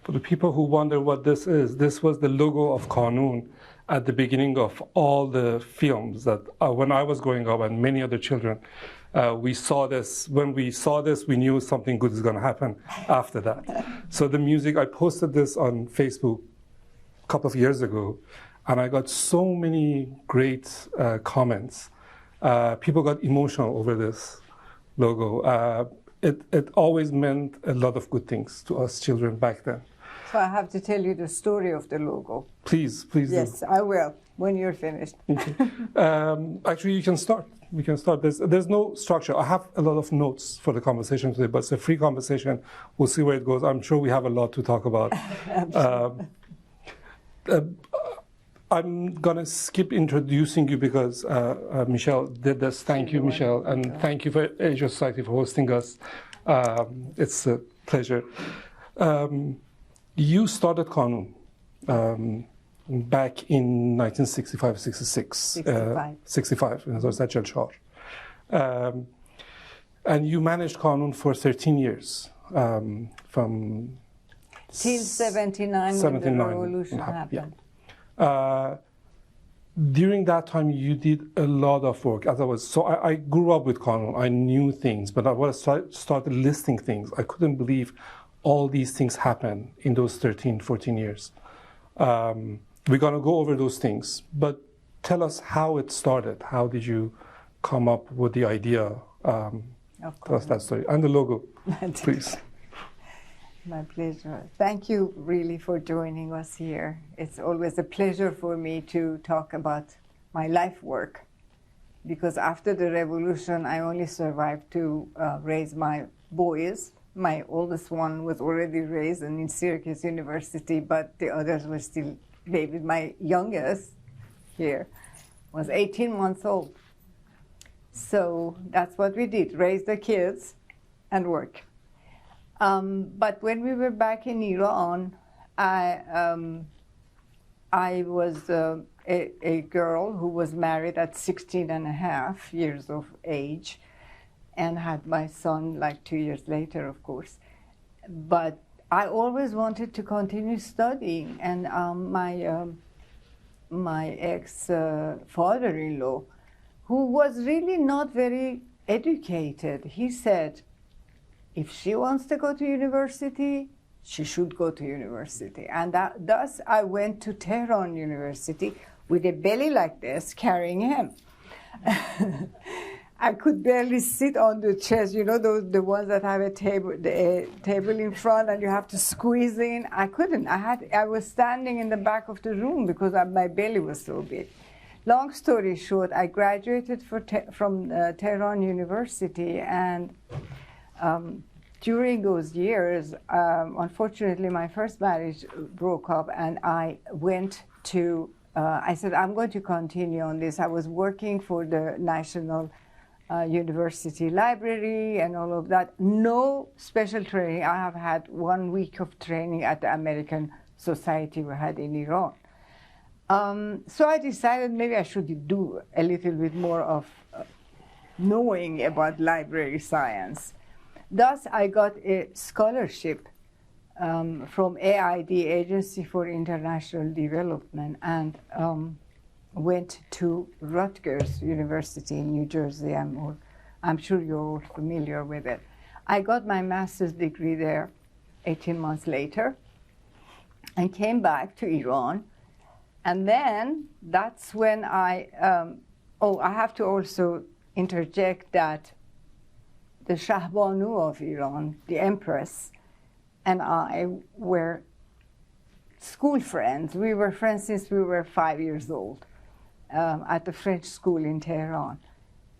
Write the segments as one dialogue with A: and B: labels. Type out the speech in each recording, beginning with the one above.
A: For the people who wonder what this is, this was the logo of Kanoon at the beginning of all the films that when I was growing up and many other children, we saw this. When we saw this, we knew something good is going to happen after that. So the music, I posted this on Facebook a couple of years ago, and I got so many great comments. People got emotional over this logo. It always meant a lot of good things to us children back then.
B: So I have to tell you the story of the logo.
A: Please
B: Yes,
A: do.
B: I will, when you're finished.
A: Okay. Actually, you can start. We can start. There's no structure. I have a lot of notes for the conversation today, but it's a free conversation. We'll see where it goes. I'm sure we have a lot to talk about. I'm going to skip introducing you because Michelle did this. Thank you, Michelle. And thank you for Asia Society for hosting us. It's a pleasure. You started Kanoon back in 1965-66. 65, in Zajjal Shah. And you managed Kanoon for 13 years, from...
B: Till 79, when the revolution happened.
A: Yeah. During that time, you did a lot of work. I grew up with Kanoon. I knew things, but when I started listing things, I couldn't believe all these things happened in those 13, 14 years. We're going to go over those things, but tell us how it started. How did you come up with the idea? Tell us that story. And the logo, please.
B: My pleasure. Thank you really for joining us here. It's always a pleasure for me to talk about my life work, because after the revolution, I only survived to raise my boys. My oldest one was already raised in Syracuse University, but the others were still babies. My youngest here was 18 months old. So that's what we did, raise the kids and work. But when we were back in Iran, I was a girl who was married at 16 and a half years of age and had my son like 2 years later, of course. But I always wanted to continue studying, and my ex-father-in-law, who was really not very educated, he said, if she wants to go to university, she should go to university. And thus I went to Tehran University with a belly like this, carrying him. I could barely sit on the chairs, you know, the ones that have a table in front and you have to squeeze in. I couldn't. I was standing in the back of the room because my belly was so big. Long story short, I graduated from Tehran University, and during those years, unfortunately, my first marriage broke up, and I went to, I said, I'm going to continue on this. I was working for the National University Library and all of that. No special training. I have had 1 week of training at the American Society we had in Iran. So I decided maybe I should do a little bit more of knowing about library science. Thus, I got a scholarship from AID, Agency for International Development, and went to Rutgers University in New Jersey. I'm sure you're all familiar with it. I got my master's degree there 18 months later and came back to Iran. And then that's when I have to also interject that the Shahbanu of Iran, the Empress, and I were school friends. We were friends since we were 5 years old at the French school in Tehran.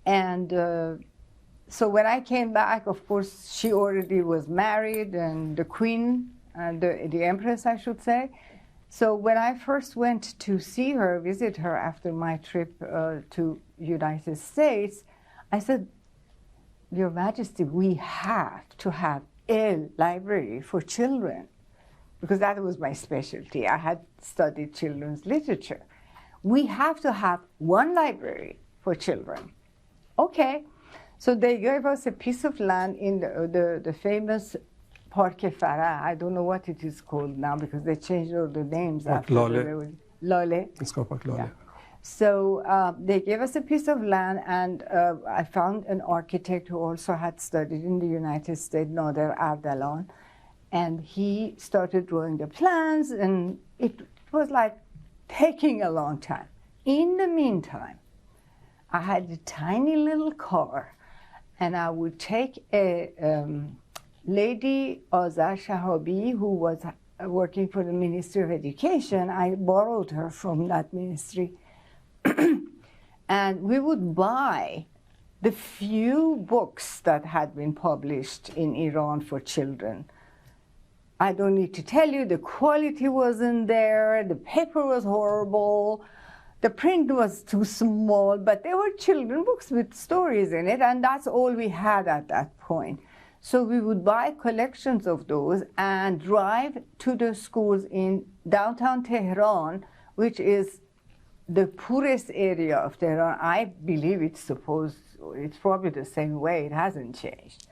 B: And so when I came back, of course, she already was married, and the queen, the Empress, I should say. So when I first went to see her, visit her after my trip to United States, I said, Your Majesty, we have to have a library for children, because that was my specialty. I had studied children's literature. We have to have one library for children. Okay, so they gave us a piece of land in the famous Park Farah. I don't know what it is called now because they changed all the names
A: Park
B: after
A: Lale.
B: Lale.
A: It's called Park Lale.
B: Yeah. So they gave us a piece of land, and I found an architect who also had studied in the United States, Nader Ardalan, and he started drawing the plans, and it was like taking a long time. In the meantime, I had a tiny little car, and I would take a lady, Azar Shahabi, who was working for the Ministry of Education. I borrowed her from that ministry. And we would buy the few books that had been published in Iran for children. I don't need to tell you, the quality wasn't there, the paper was horrible, the print was too small, but they were children books with stories in it, and that's all we had at that point. So we would buy collections of those and drive to the schools in downtown Tehran, which is the poorest area of Tehran. I believe it's probably the same way, it hasn't changed.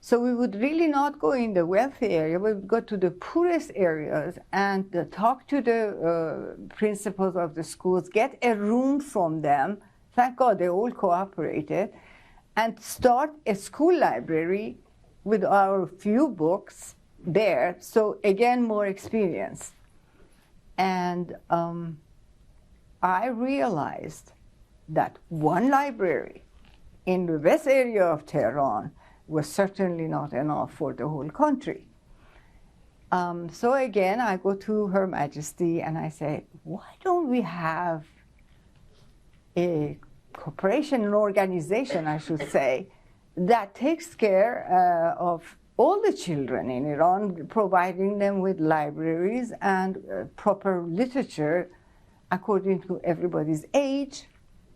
B: So we would really not go in the wealthy area, we would go to the poorest areas and talk to the principals of the schools, get a room from them, thank God they all cooperated, and start a school library with our few books there, so again, more experience. And I realized that one library in the west area of Tehran was certainly not enough for the whole country. So again, I go to Her Majesty and I say, why don't we have a corporation, an organization, I should say, that takes care of all the children in Iran, providing them with libraries and proper literature according to everybody's age,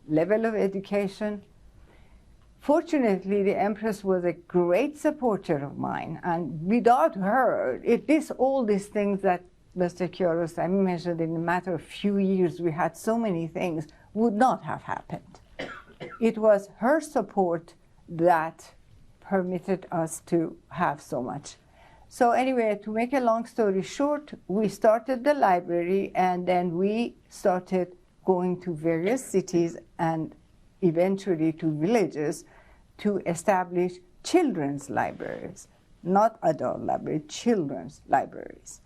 B: level of education. Fortunately, the Empress was a great supporter of mine, and without her, all these things that Mr. Kiarostami mentioned, in a matter of few years, we had so many things, would not have happened. It was her support that permitted us to have so much. So anyway, to make a long story short, we started the library, and then we started going to various cities and eventually to villages to establish children's libraries, not adult libraries, children's libraries.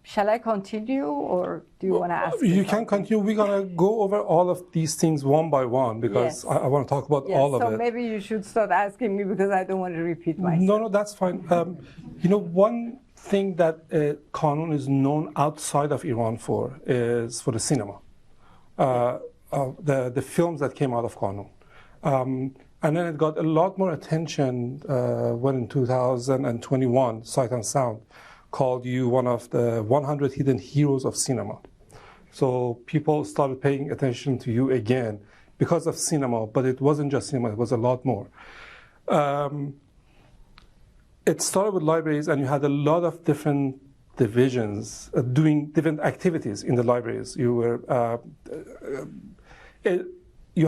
B: Shall I continue, or do you want to ask?
A: You can continue. We're going to go over all of these things one by one because
B: yes.
A: I want to talk about all of it.
B: So maybe you should start asking me because I don't want to repeat myself.
A: No, that's fine. One thing that Kanoon is known outside of Iran for is for the cinema. The films that came out of Kanoon. And then it got a lot more attention when in 2021, Sight and Sound called you one of the 100 hidden heroes of cinema. So people started paying attention to you again because of cinema, but it wasn't just cinema, it was a lot more. It started with libraries, and you had a lot of different divisions doing different activities in the libraries. You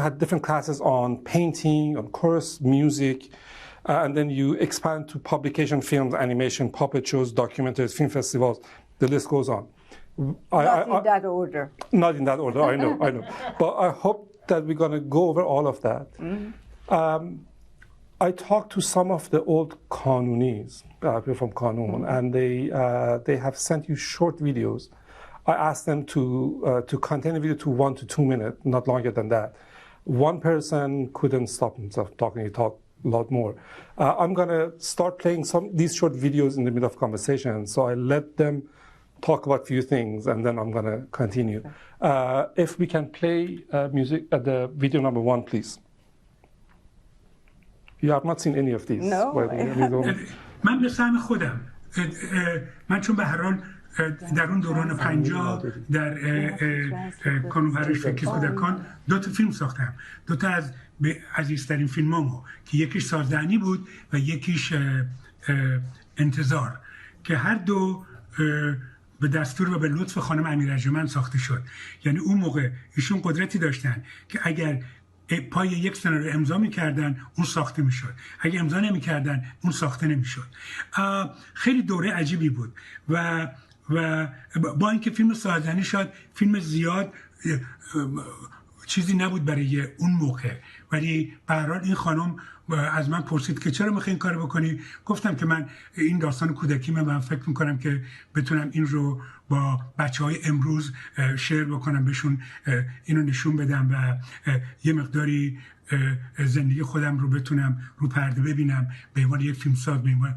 A: had different classes on painting, on chorus, music, and then you expand to publication, films, animation, puppet shows, documentaries, film festivals, the list goes on.
B: Not in that order.
A: Not in that order, I know. But I hope that we're going to go over all of that. Mm-hmm. I talked to some of the old Kanoonis, people from Kanoon, mm-hmm. and they have sent you short videos. I asked them to contain a video to 1 to 2 minutes, not longer than that. One person couldn't stop himself talking, he talked a lot more. I'm going to start playing these short videos in the middle of conversation, so I let them talk about a few things, and then I'm going to continue. If we can play music at the video number 1, please. You have not seen any of these.
B: No.
C: من به سهم خودم من چون به هر حال در اون دوران 50 در کانون پرورش فکری کودکان 2 تا فیلم ساختم. 2 تا از عزیزترین فیلمامو که یکیش سازدهنی بود و یکیش انتظار که هر دو به دستور و به لطف خانم امیر ارجمند ساخته شد. یعنی اون موقع ایشون قدرتی داشتن که اگر پای یک سناریو امضا میکردن اون ساخته میشد، اگه امضا نمیکردن اون ساخته نمیشد. خیلی دوره عجیبی بود و با اینکه فیلم سازنی شد، فیلم زیاد چیزی نبود برای اون موقع، ولی به هر حال این خانم از من پرسید که چرا میخوای این کارو بکنی. گفتم که من این داستان کودکیمه، من فکر میکنم که بتونم این رو با بچهای امروز شیر بکنم، بهشون اینو نشون بدم و یه مقداری زندگی خودم رو بتونم رو پرده ببینم، به عنوان یک فیلمساز، به عنوان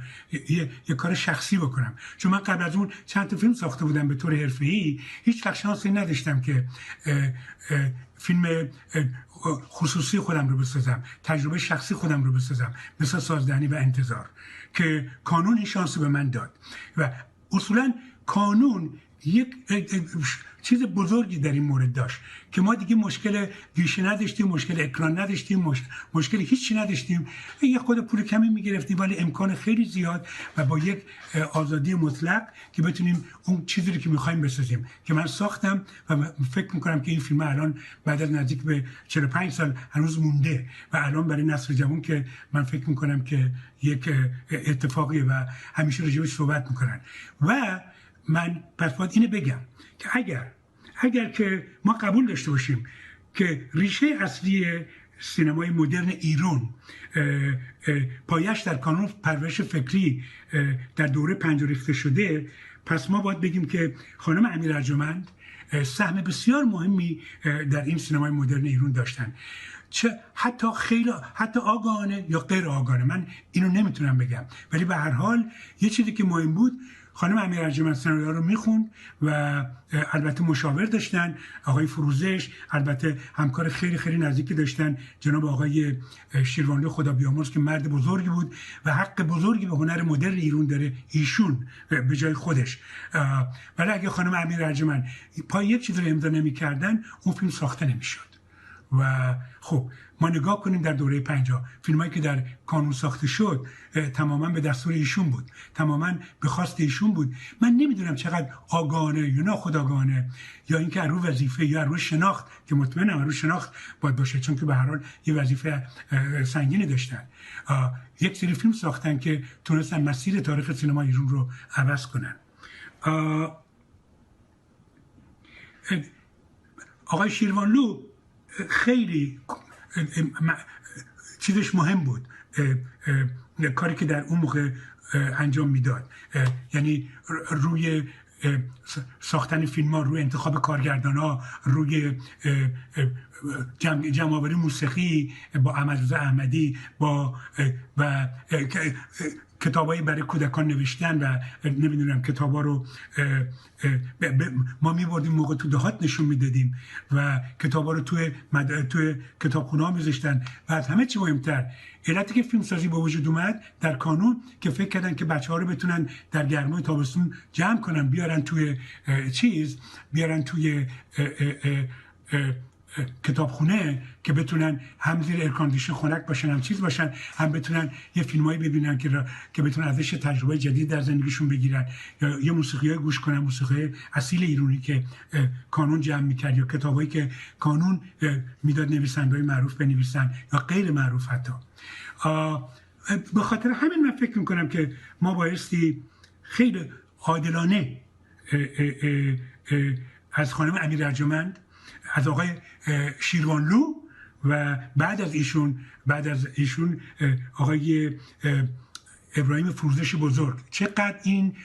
C: یه کار شخصی بکنم. چون من قبل از اون چند تا فیلم ساخته بودم به طور حرفه‌ای، هیچ وقت شانسی نداشتم که فیلم خصوصی خودم رو بسازم، تجربه شخصی خودم رو بسازم، مثل سازدهنی و انتظار، که کانون این شانس به من داد. و اصولا کانون یک چیز بزرگی در این مورد داشت که ما دیگه مشکل گیشه نداشتیم، مشکل اکران نداشتیم، مشکل هیچی نداشتیم، یه خود پول کمی میگرفتیم ولی امکان خیلی زیاد و با یک آزادی مطلق که بتونیم اون چیزی رو که میخوایم بسازیم، که من ساختم و فکر میکنم که این فیلم الان بعد از نزدیک به 45 سال هنوز مونده و الان برای نسل جوان که من فکر میکنم که یک اتفاقیه و همیشه راجعش صحبت میکنن. و من پس باید اینو بگم که اگر که ما قبول داشته باشیم که ریشه اصلی سینمای مدرن ایران پایش در کانون پرورش فکری در دوره 50 ریخته شده، پس ما باید بگیم که خانم امیر ارجمند سهم بسیار مهمی در این سینمای مدرن ایران داشتن، چه حتی آگاهانه یا غیر آگاهانه، من اینو نمیتونم بگم، ولی به هر حال یه چیزی که مهم بود، خانم امیر ارجمند سناریو رو میخوند و البته مشاور داشتن، آقای فروزش، البته همکار خیلی خیلی نزدیکی داشتن، جناب آقای شیروانلو خدا بیامرز که مرد بزرگی بود و حق بزرگی به هنر مدرن ایران داره ایشون به جای خودش. ولی اگه خانم امیر ارجمند پای یک چیز رو امضا نمی‌کردن اون فیلم ساخته نمی‌شد. و خب ما نگاه کنیم در دوره 50 فیلمایی که در کانون ساخته شد تماما به دستور ایشون بود، تماما به خواست ایشون بود. من نمیدونم چقدر آگاهانه یا ناخودآگاهانه یا اینکه رو وظیفه یا رو شناخت، که مطمئنم رو شناخت باید باشه چون که به هر حال یه وظیفه سنگینی داشتن، یک سری فیلم ساختن که تونستن مسیر تاریخ سینما ایران رو عوض کنن. آقای شیروانلو خیلی چیزش مهم بود، کاری که در اون موقع انجام میداد، یعنی روی ساختن فیلم ها، روی انتخاب کارگردان ها، روی جمع‌آوری موسیقی با احمد احمدی و کتابایی برای کودکان نوشتن و نمیدونم کتابا رو ما میبردیم موقع تو دهات نشون میدادیم و کتابا رو توی کتابخونه ها میذاشتن. و از همه چی مهمتر علتی که فیلم سازی با وجود اومد در کانون که فکر کردن که بچه ها رو بتونن در گرمای تابستون جمع کنن، بیارن توی کتابخونه که بتونن هم زیر ایرکاندیشن خنک باشن، هم چیز باشن، هم بتونن یه فیلمایی ببینن که بتونن ازش تجربه جدید در زندگیشون بگیرن، یا یه موسیقیای گوش کنن، موسیقی اصیل ایرانی که کانون جمع میکرد، یا کتابایی که کانون میداد نویسنده‌های معروف بنویسن یا غیر معروف حتی. به خاطر همین من فکر میکنم که ما بایستی خیلی عادلانه از خانم امیر ارجمند، از آقای شیروانلو و بعد از ایشون آقای ابراهیم فروزش بزرگ، چقدر این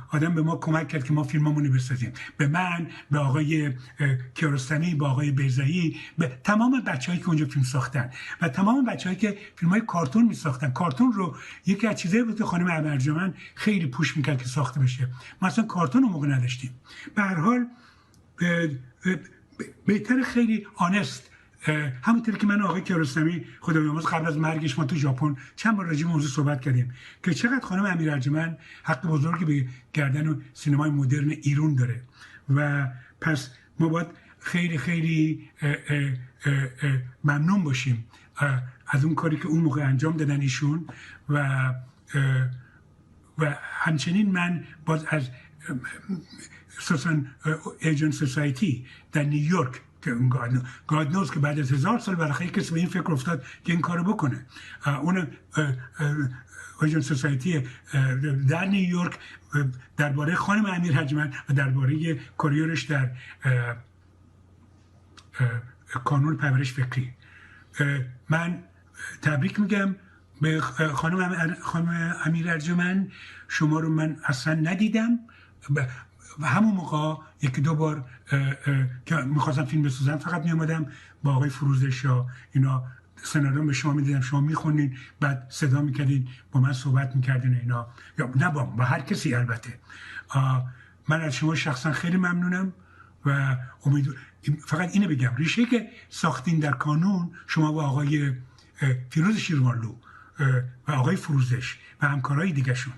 C: آدم به ما کمک کرد که ما فیلممون بسازیم. به من، به آقای کیارستمی، به آقای بیضایی، به تمام بچه‌هایی که اونجا فیلم ساختن و تمام بچه‌هایی که فیلم‌های کارتون می‌ساختن. کارتون رو یکی از چیزایی بود که خانم امیر ارجمند خیلی پوش می‌کرد که ساخته بشه. ما اصلا کارتون اون موقع نداشتیم. به هر حال بهتر خیلی آنست، همونطوری که من آقای کیارستمی خدا بیامرز قبل از مرگش ما تو ژاپن چند بار راجع به موضوع صحبت کردیم که چقدر خانم امیر ارجمند حق بزرگی به گردن سینمای مدرن ایران داره و پس ما باید خیلی خیلی ممنون باشیم از اون کاری که اون موقع انجام دادن ایشون و همچنین من باز از سوسن ایجن سوسایتی در نیویورک که گاد نوز که بعد از 1000 سال برای کسی به این فکر افتاد که این کارو بکنه. اون اویژن سوسایتی در نیویورک درباره خانم امیر ارجمند و درباره کوریرش در کانون پرورش فکری. من تبریک میگم به خانم امیر ارجمند. شما رو من اصلا ندیدم و همون موقع یکی دو بار که میخواستم فیلم بسازم فقط میامدم با آقای فروزش یا اینا سناریو به شما میدیدم، شما میخونین، بعد صدا میکردین، با من صحبت میکردین اینا، یا نه با هر کسی. البته من از شما شخصا خیلی ممنونم و فقط اینو بگم ریشه که ساختین در کانون شما با آقای فیروز شیروانلو و آقای فروزش و همکارای دیگه شون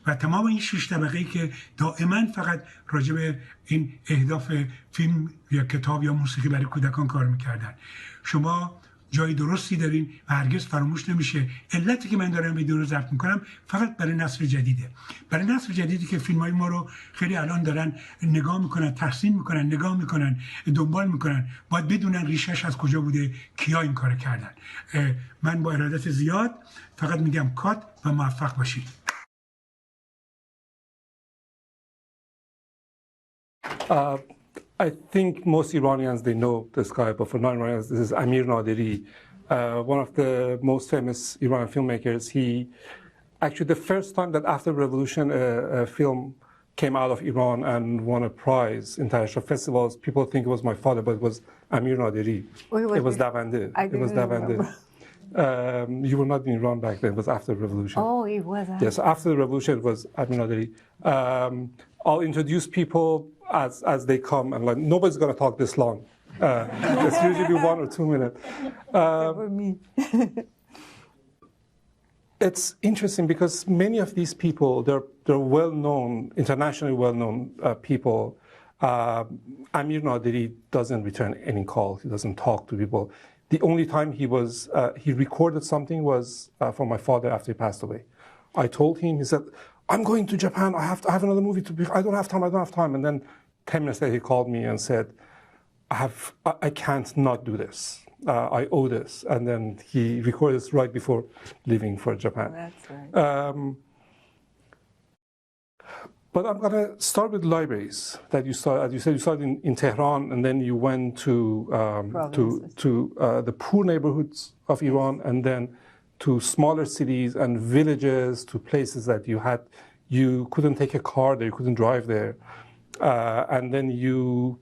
C: و تمام این 6 طبقه‌ای که دائما فقط راجع به این اهداف فیلم یا کتاب یا موسیقی برای کودکان کار میکردن. شما جای درستی دارین و هرگز فراموش نمیشه. علتی که من دارم ویدیو رو ضبط میکنم فقط برای نسل جدیده، برای نسل جدیدی که فیلمای ما رو خیلی الان دارن نگاه میکنن، تحسین میکنن، نگاه میکنن، دنبال میکنن، باید بدونن ریشش از کجا بوده، کیا این کار کردن. من با ارادت زیاد فقط میگم کات و موفق باشید.
A: I think most Iranians, they know this guy, but for non-Iranians, this is Amir Nadiri, one of the most famous Iranian filmmakers. He actually, the first time that after revolution a film came out of Iran and won a prize in international festivals, people think it was my father, but it was Amir Nadiri. It was Davande. It was Davande. You were not in Iran back then. It was after the revolution.
B: Oh, it was.
A: Yes, after the revolution, it was Amir Nadiri. I'll introduce people as they come, and like nobody's going to talk this long. It's usually 1 or 2 minutes.
B: For me.
A: It's interesting because many of these people, they're well-known, internationally well-known people. Amir Nadiri doesn't return any call. He doesn't talk to people. The only time he recorded something was for my father after he passed away. I told him, he said, I'm going to Japan. I have another movie to be. I don't have time. And then 10 minutes later, he called me and said, I can't not do this. I owe this. And then he recorded this right before leaving for Japan.
B: That's right.
A: But I'm going to start with libraries that you started. As you said, you started in Tehran, and then you went to the poor neighborhoods of Iran, and then to smaller cities and villages, to places that you couldn't take a car there, you couldn't drive there. And then you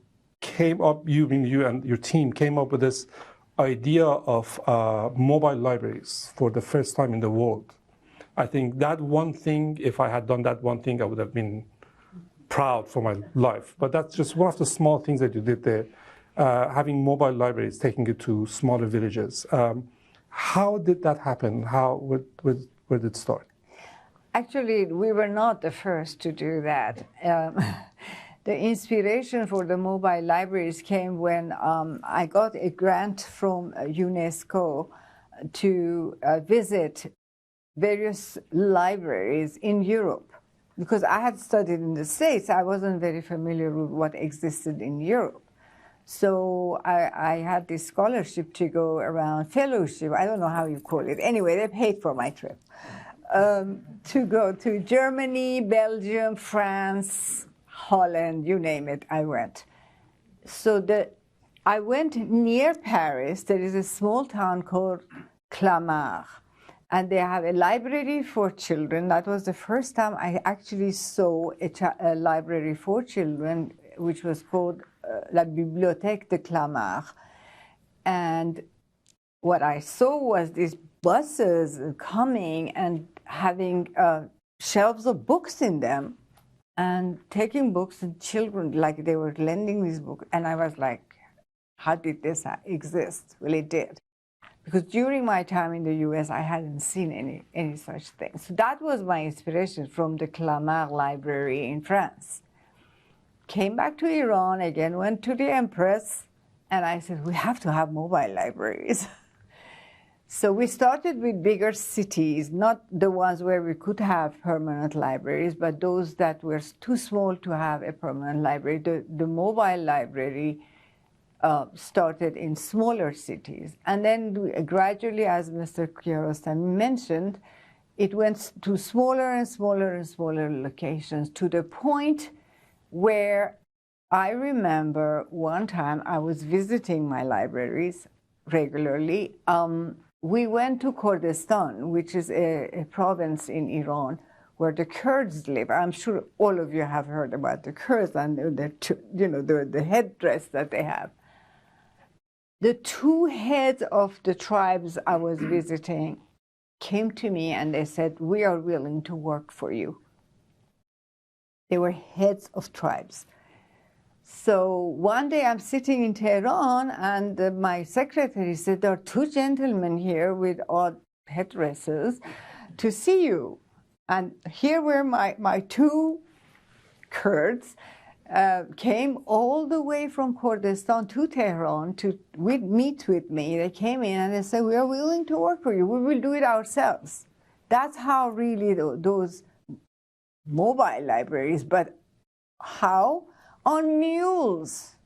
A: and your team came up with this idea of mobile libraries for the first time in the world. I think that one thing, if I had done that one thing, I would have been proud for my life. But that's just one of the small things that you did there, having mobile libraries, taking it to smaller villages. How did that happen? Where did it start?
B: Actually, we were not the first to do that. The inspiration for the mobile libraries came when I got a grant from UNESCO to visit various libraries in Europe. Because I had studied in the States, I wasn't very familiar with what existed in Europe. So I had this scholarship to go around, fellowship, I don't know how you call it. Anyway, they paid for my trip. To go to Germany, Belgium, France, Holland, you name it, I went. So I went near Paris. There is a small town called Clamart, and they have a library for children. That was the first time I actually saw a library for children, which was called La Bibliothèque de Clamart. And what I saw was these buses coming and having shelves of books in them, and taking books, and children, like they were lending these books. And I was like, how did this exist? Well, it did. Because during my time in the US, I hadn't seen any such thing. So that was my inspiration from the Clamart Library in France. Came back to Iran again, went to the Empress, and I said, we have to have mobile libraries. So we started with bigger cities, not the ones where we could have permanent libraries, but those that were too small to have a permanent library. The mobile library started in smaller cities. And then gradually, as Mr. Kiarostami mentioned, it went to smaller and smaller and smaller locations to the point where I remember one time I was visiting my libraries regularly. We went to Kurdistan, which is a province in Iran where the Kurds live. I'm sure all of you have heard about the Kurds and the headdress that they have. The two heads of the tribes I was visiting came to me and they said, "We are willing to work for you." They were heads of tribes. So one day I'm sitting in Tehran and my secretary said, "There are two gentlemen here with odd headdresses to see you." And here were my two Kurds, came all the way from Kurdistan to Tehran to meet with me. They came in and they said, "We are willing to work for you. We will do it ourselves." That's how really those mobile libraries, but how? On mules.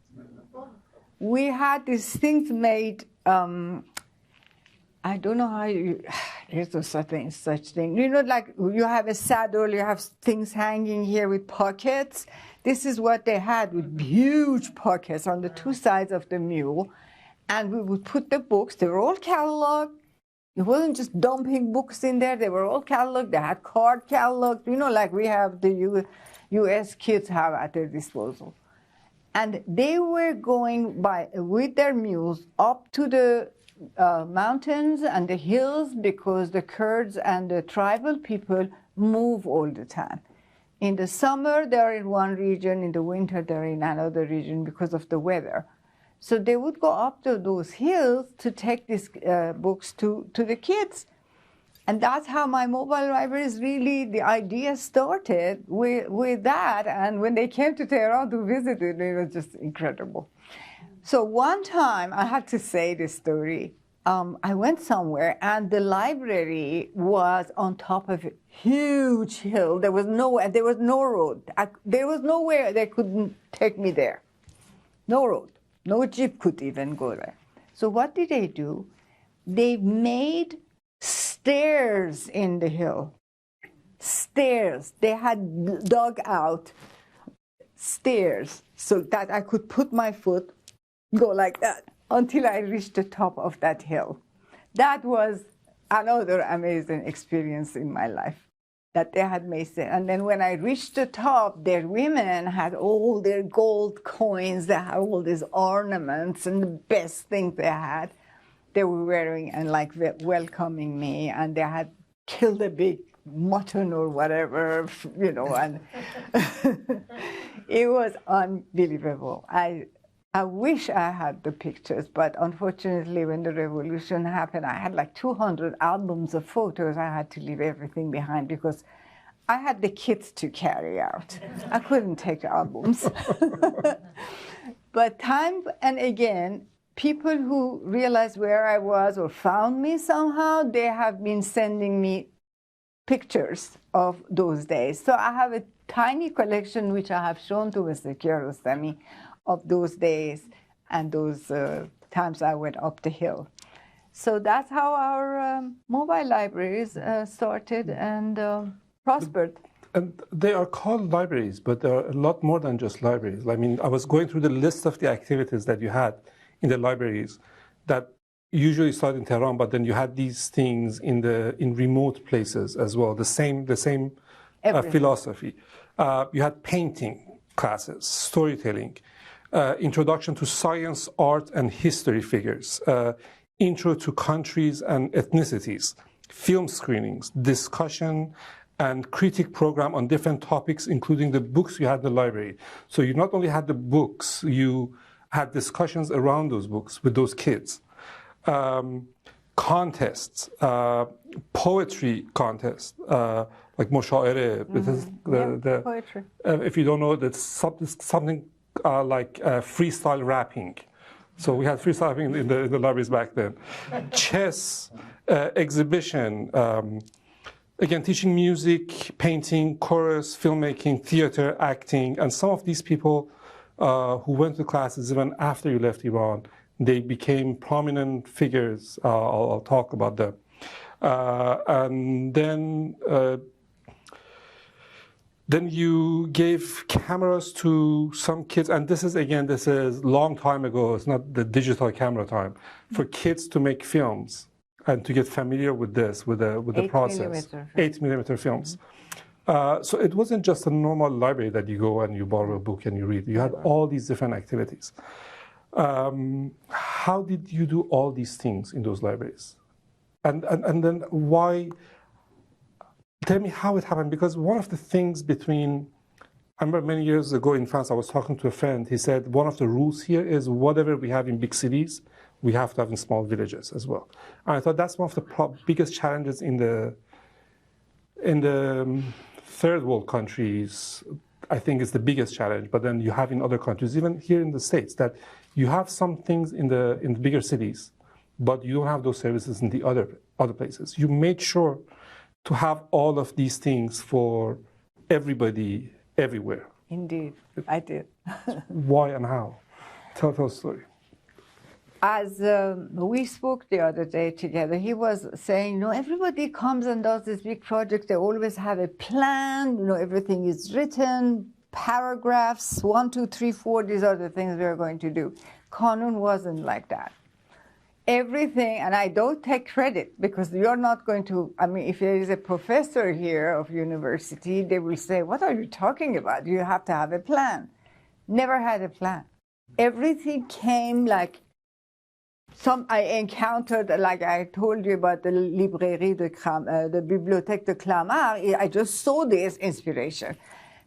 B: We had these things made, I don't know how there's no such thing. You know, like you have a saddle, you have things hanging here with pockets. This is what they had with huge pockets on the two sides of the mule. And we would put the books, they were all cataloged. It wasn't just dumping books in there, they were all cataloged. They had card catalogs, like we have the US kids have at their disposal. And they were going with their mules up to the mountains and the hills because the Kurds and the tribal people move all the time. In the summer, they're in one region. In the winter, they're in another region because of the weather. So they would go up to those hills to take these books to the kids. And that's how my mobile libraries really, the idea started with that. And when they came to Tehran to visit it, it was just incredible. So one time, I have to say this story. I went somewhere and the library was on top of a huge hill. There was no road. There was nowhere they couldn't take me there. No road. No jeep could even go there. So what did they do? They made stairs in the hill. Stairs. They had dug out stairs so that I could put my foot, go like that, until I reached the top of that hill. That was another amazing experience in my life, that they had made it. And then when I reached the top, their women had all their gold coins, they had all these ornaments and the best things they had. They were wearing and welcoming me, and they had killed a big mutton or whatever, and it was unbelievable. I wish I had the pictures, but unfortunately, when the revolution happened, I had like 200 albums of photos. I had to leave everything behind because I had the kids to carry out. I couldn't take albums. But time and again, people who realized where I was or found me somehow, they have been sending me pictures of those days. So I have a tiny collection which I have shown to Mr. Kiarostami of those days and those times I went up the hill. So that's how our mobile libraries started and prospered.
A: And they are called libraries, but they are a lot more than just libraries. I mean, I was going through the list of the activities that you had in the libraries that usually started in Tehran, but then you had these things in remote places as well, the same philosophy. You had painting classes, storytelling, introduction to science, art, and history figures, intro to countries and ethnicities, film screenings, discussion, and critic program on different topics, including the books you had in the library. So you not only had the books, you had discussions around those books with those kids. Contests, poetry contests, like mushaire.
B: Poetry.
A: If you don't know, that's something like freestyle rapping. So we had freestyle rapping in the libraries back then. Chess, exhibition, again, teaching music, painting, chorus, filmmaking, theater, acting, and some of these people who went to classes even after you left Iran. They became prominent figures. I'll talk about them. And then you gave cameras to some kids, and this is long time ago. It's not the digital camera time, for kids to make films and to get familiar with this, with the process. 8mm films. So it wasn't just a normal library that you go and you borrow a book and you read. You had all these different activities. How did you do all these things in those libraries? And then why? Tell me how it happened, because one of the things I remember many years ago in France, I was talking to a friend. He said, one of the rules here is whatever we have in big cities, we have to have in small villages as well. And I thought that's one of the biggest challenges in the third world countries. I think it's the biggest challenge, but then you have in other countries, even here in the States, that you have some things in the bigger cities, but you don't have those services in the other places. You made sure to have all of these things for everybody, everywhere.
B: Indeed, I did.
A: Why and how? Tell a story.
B: As we spoke the other day together, he was saying, everybody comes and does this big project. They always have a plan. Everything is written, paragraphs, 1, 2, 3, 4. These are the things we are going to do. Kanoon wasn't like that. Everything, and I don't take credit because you're not going to, if there is a professor here of university, they will say, what are you talking about? You have to have a plan. Never had a plan. Everything came like I encountered, like I told you about the Librairie de the Bibliothèque de Clamart. I just saw this inspiration.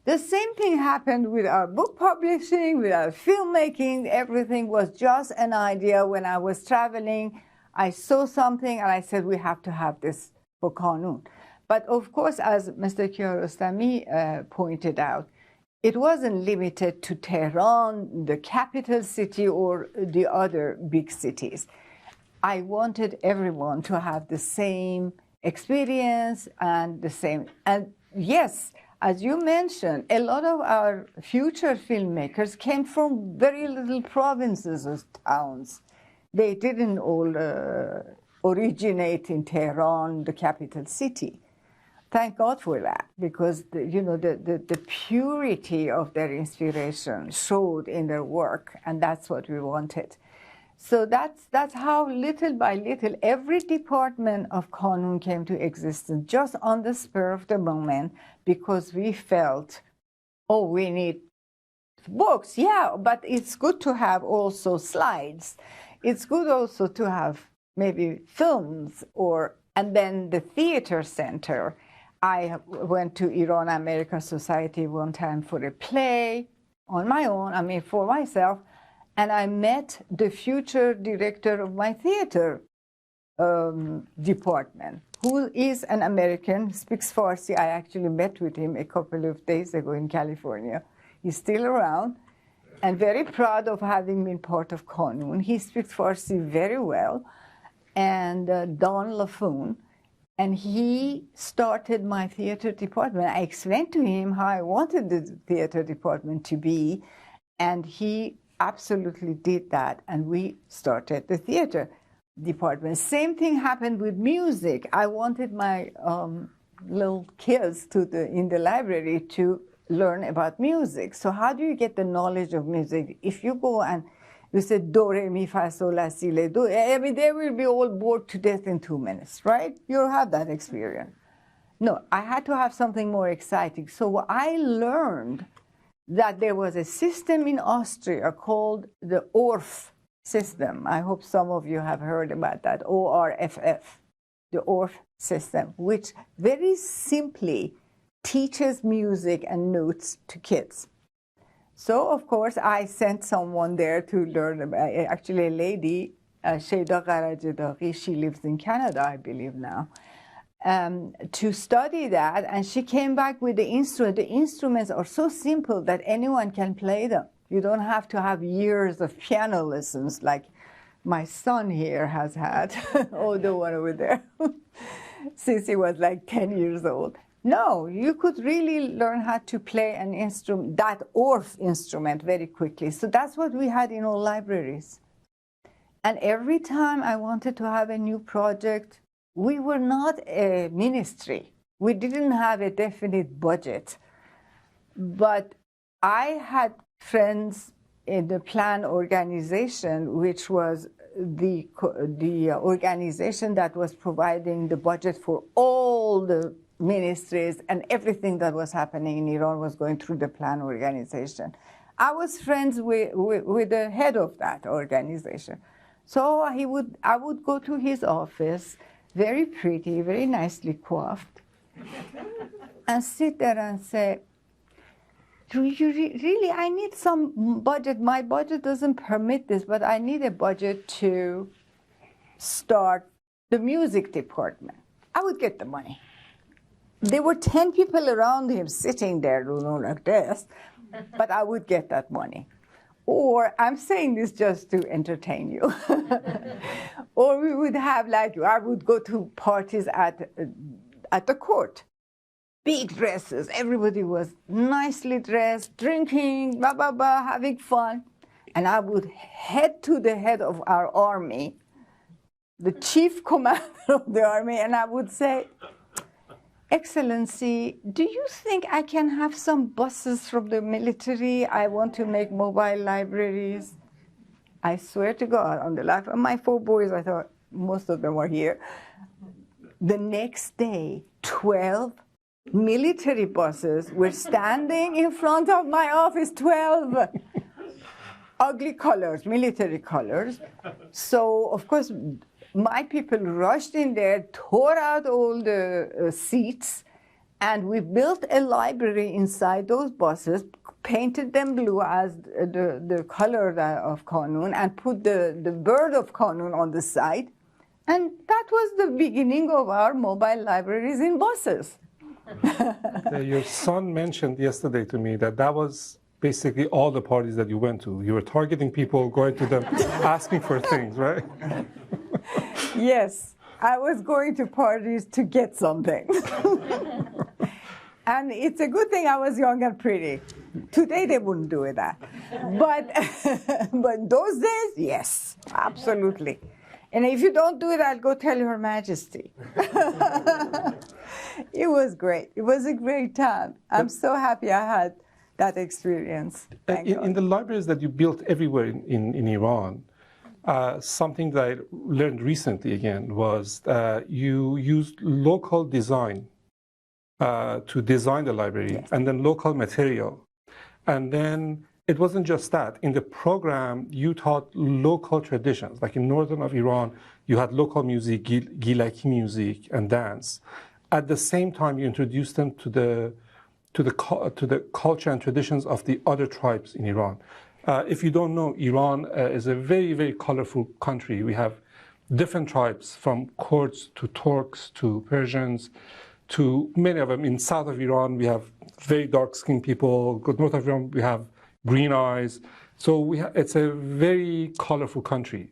B: The same thing happened with our book publishing, with our filmmaking. Everything was just an idea. When I was traveling, I saw something and I said, we have to have this for Kanoon. But of course, as Mr. Kiarostami pointed out, it wasn't limited to Tehran, the capital city, or the other big cities. I wanted everyone to have the same experience and the same. And yes, as you mentioned, a lot of our future filmmakers came from very little provinces or towns. They didn't all originate in Tehran, the capital city. Thank God for that, because the purity of their inspiration showed in their work, and that's what we wanted. So that's how little by little every department of Kanoon came to existence, just on the spur of the moment, because we felt, we need books, but it's good to have also slides. It's good also to have maybe films, and then the theater center. I went to Iran American Society one time for a play on my own, for myself, and I met the future director of my theater department, who is an American, speaks Farsi. I actually met with him a couple of days ago in California. He's still around and very proud of having been part of Kanoon. He speaks Farsi very well, and Don Laffoon. And he started my theater department. I explained to him how I wanted the theater department to be, and he absolutely did that, and we started the theater department. Same thing happened with music. I wanted my little kids in the library to learn about music. So how do you get the knowledge of music? If you go and you say do, re, mi, fa, sol, la, si, le, do, they will be all bored to death in 2 minutes, right? You'll have that experience. No, I had to have something more exciting. So I learned that there was a system in Austria called the Orf System. I hope some of you have heard about that, ORFF, the Orf System, which very simply teaches music and notes to kids. So, of course, I sent someone there to learn about, actually a lady, Sheyda Qarajedaghi, she lives in Canada, I believe now, to study that, and she came back with the instrument. The instruments are so simple that anyone can play them. You don't have to have years of piano lessons like my son here has had, the one over there, since he was like 10 years old. No, you could really learn how to play an instrument, that Orf instrument, very quickly. So that's what we had in all libraries. And every time I wanted to have a new project, we were not a ministry. We didn't have a definite budget. But I had friends in the Plan organization, which was the organization that was providing the budget for all the ministries, and everything that was happening in Iran was going through the Plan organization. I was friends with the head of that organization. So I would go to his office, very pretty, very nicely coiffed, and sit there and say, really, I need some budget. My budget doesn't permit this, but I need a budget to start the music department. I would get the money. There were 10 people around him sitting there, like this, but I would get that money. Or, I'm saying this just to entertain you. Or we would have, like, I would go to parties at the court. Big dresses. Everybody was nicely dressed, drinking, blah, blah, blah, having fun. And I would head to the head of our army, the chief commander of the army, and I would say, Excellency, do you think I can have some buses from the military? I want to make mobile libraries. I swear to God, on the life of my 4 boys, I thought most of them were here. The next day, 12 military buses were standing in front of my office, 12 ugly colors, military colors. So, of course, my people rushed in there, tore out all the seats, and we built a library inside those buses, painted them blue as the color of Kanoon, and put the bird of Kanoon on the side. And that was the beginning of our mobile libraries in buses.
A: Your son mentioned yesterday to me that was basically all the parties that you went to. You were targeting people, going to them, asking for things, right?
B: Yes, I was going to parties to get something. And it's a good thing I was young and pretty. Today they wouldn't do that. But those days, yes, absolutely. And if you don't do it, I'll go tell Her Majesty. It was great. It was a great time. I'm so happy I had that experience.
A: In the libraries that you built everywhere in Iran, something that I learned recently again was you used local design to design the library, yes, and then local material. And then it wasn't just that. In the program, you taught local traditions. Like in northern of Iran, you had local music, gilaki music, and dance. At the same time, you introduced them to the culture and traditions of the other tribes in Iran. If you don't know, Iran is a very, very colorful country. We have different tribes, from Kurds to Turks to Persians to many of them. In south of Iran, we have very dark-skinned people. North of Iran, we have green eyes. So it's a very colorful country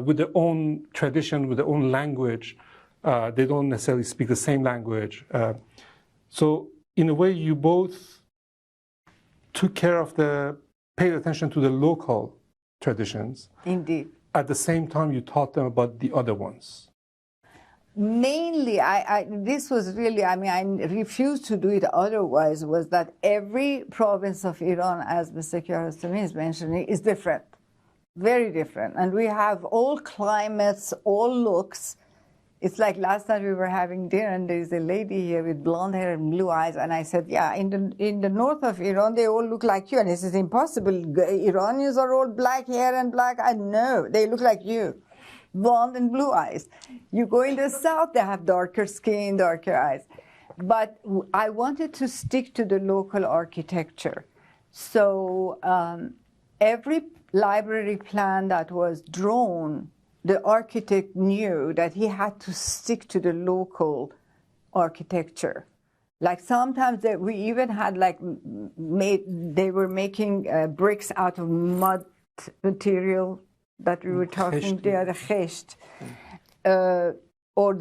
A: with their own tradition, with their own language. They don't necessarily speak the same language. So in a way, you both took care of paid attention to the local traditions.
B: Indeed.
A: At the same time, you taught them about the other ones.
B: Mainly, this was really, I refused to do it otherwise, was that every province of Iran, as Mr. Kiarostami is mentioning, is different, very different. And we have all climates, all looks. It's like last night we were having dinner, and there's a lady here with blonde hair and blue eyes, and I said, yeah, in the north of Iran, they all look like you. And this is impossible. Iranians are all black hair and black eyes. No, they look like you. Blonde and blue eyes. You go in the south, they have darker skin, darker eyes. But I wanted to stick to the local architecture. So every library plan that was drawn, the architect knew that he had to stick to the local architecture. Like sometimes we even had they were making bricks out of mud material that we were talking there, the khesht, or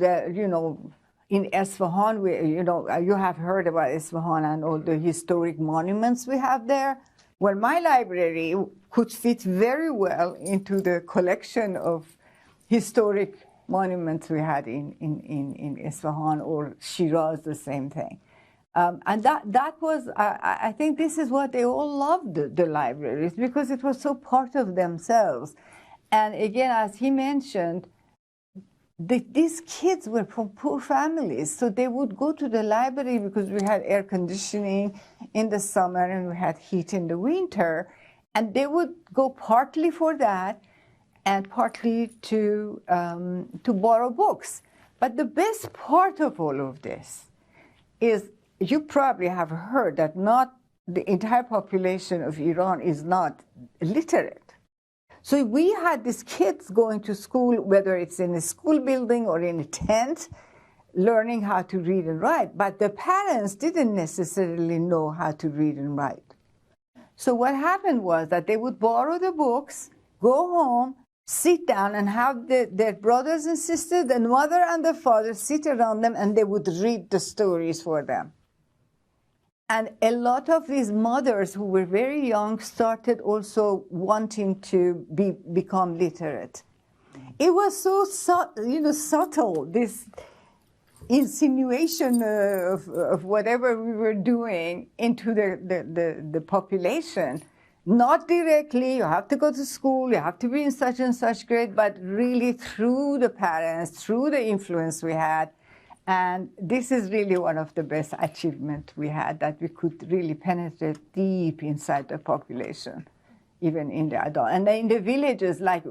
B: in Isfahan, you have heard about Isfahan and all the historic monuments we have there. Well, my library could fit very well into the collection of historic monuments we had in Isfahan, or Shiraz, the same thing. And that was, I think this is what they all loved, the libraries, because it was so part of themselves. And again, as he mentioned, these kids were from poor families, so they would go to the library because we had air conditioning in the summer and we had heat in the winter, and they would go partly for that and partly to borrow books. But the best part of all of this is, you probably have heard that not the entire population of Iran is not literate. So we had these kids going to school, whether it's in a school building or in a tent, learning how to read and write. But the parents didn't necessarily know how to read and write. So what happened was that they would borrow the books, go home, sit down, and have their brothers and sisters, the mother and the father, sit around them, and they would read the stories for them. And a lot of these mothers who were very young started also wanting to become literate. It was so subtle, this insinuation of whatever we were doing into the population. Not directly, you have to go to school, you have to be in such and such grade, but really through the parents, through the influence we had. And this is really one of the best achievements we had, that we could really penetrate deep inside the population, even in the adult. And in the villages, like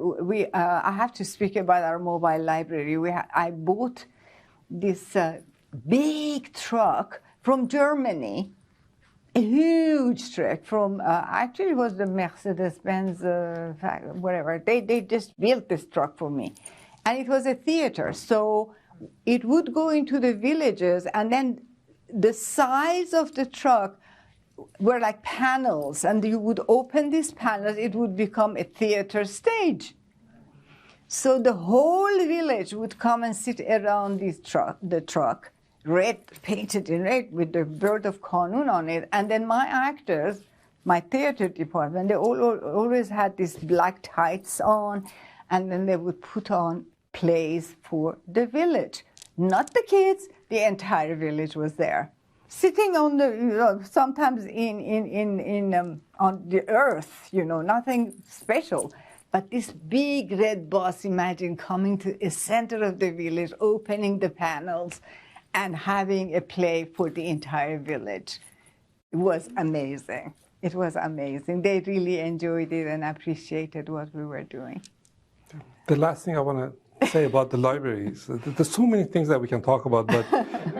B: I have to speak about our mobile library. I bought this big truck from Germany, a huge truck from, actually it was the Mercedes-Benz, whatever. They just built this truck for me. And it was a theater. So it would go into the villages, and then the size of the truck were like panels, and you would open these panels, it would become a theater stage. So the whole village would come and sit around the truck, red, painted in red with the bird of Kanoon on it. And then my actors, my theater department, they always had these black tights on, and then they would put on plays for the village. Not the kids, the entire village was there. Sitting on the, sometimes on the earth, nothing special. But this big red bus, imagine coming to the center of the village, opening the panels, and having a play for the entire village. It was amazing. It was amazing. They really enjoyed it and appreciated what we were doing.
A: The last thing I want to say about the libraries, there's so many things that we can talk about, but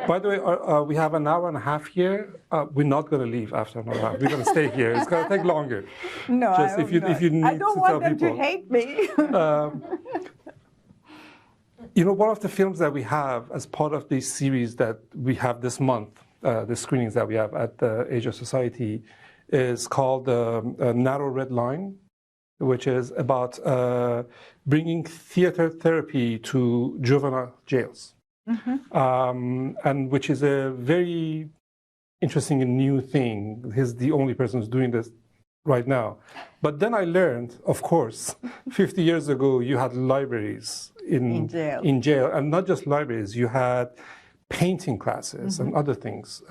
A: by the way, we have an hour and a half here. We're not going to leave after an hour and a half. We're going to stay here. It's going to take longer.
B: No,
A: just if you need
B: I don't
A: to
B: want
A: tell
B: them
A: people.
B: to hate me.
A: One of the films that we have as part of this series that we have this month, the screenings that we have at the Age of Society, is called Narrow Red Line, which is about bringing theater therapy to juvenile jails, and which is a very interesting and new thing. He's the only person who's doing this right now. But then I learned, of course, 50 years ago, you had libraries in jail, and not just libraries, you had painting classes and other things.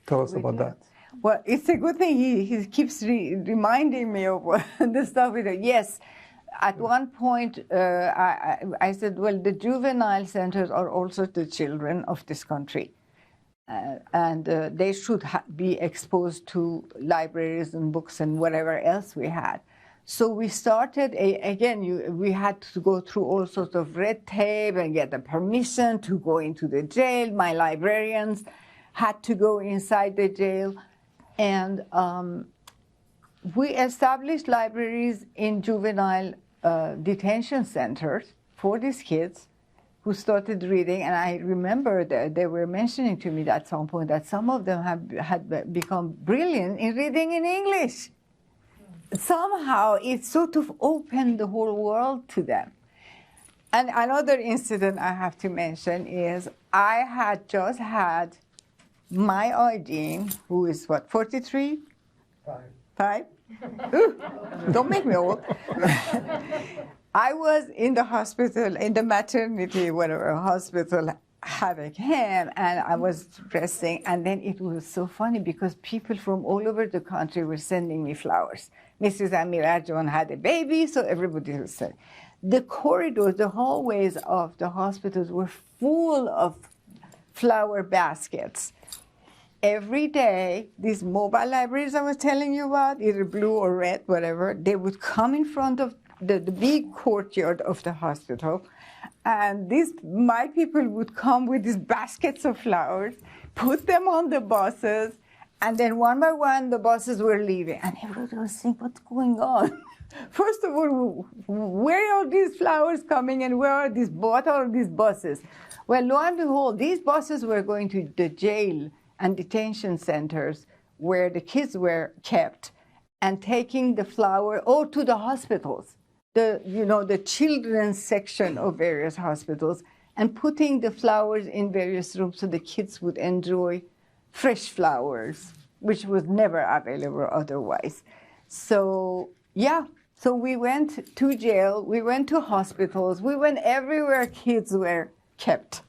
A: Tell us about that.
B: Well, it's a good thing he keeps reminding me of the stuff we do. Yes, at one point I said, well, the juvenile centers are also the children of this country. And they should be exposed to libraries and books and whatever else we had. So we started, we had to go through all sorts of red tape and get the permission to go into the jail. My librarians had to go inside the jail. And we established libraries in juvenile detention centers for these kids who started reading. And I remember that they were mentioning to me at some point that some of them had become brilliant in reading in English. Somehow it sort of opened the whole world to them. And another incident I have to mention is I had just had my Aydin, who is what, 43? Five? Ooh, don't make me old. I was in the hospital, in the maternity, whatever, hospital, having him, and I was resting, and then it was so funny because people from all over the country were sending me flowers. Mrs. Amir Arjomand had a baby, so everybody was sending. The corridors, the hallways of the hospitals were full of flower baskets. Every day, these mobile libraries I was telling you about, either blue or red, whatever, they would come in front of the big courtyard of the hospital, and my people would come with these baskets of flowers, put them on the buses, and then one by one, the buses were leaving. And everybody was saying, what's going on? First of all, where are these flowers coming and what are these buses? Well, lo and behold, these buses were going to the jail and detention centers where the kids were kept and taking the flower to the hospitals, the children's section of various hospitals, and putting the flowers in various rooms so the kids would enjoy fresh flowers, which was never available otherwise. So, yeah. So we went to jail, we went to hospitals, we went everywhere kids were kept.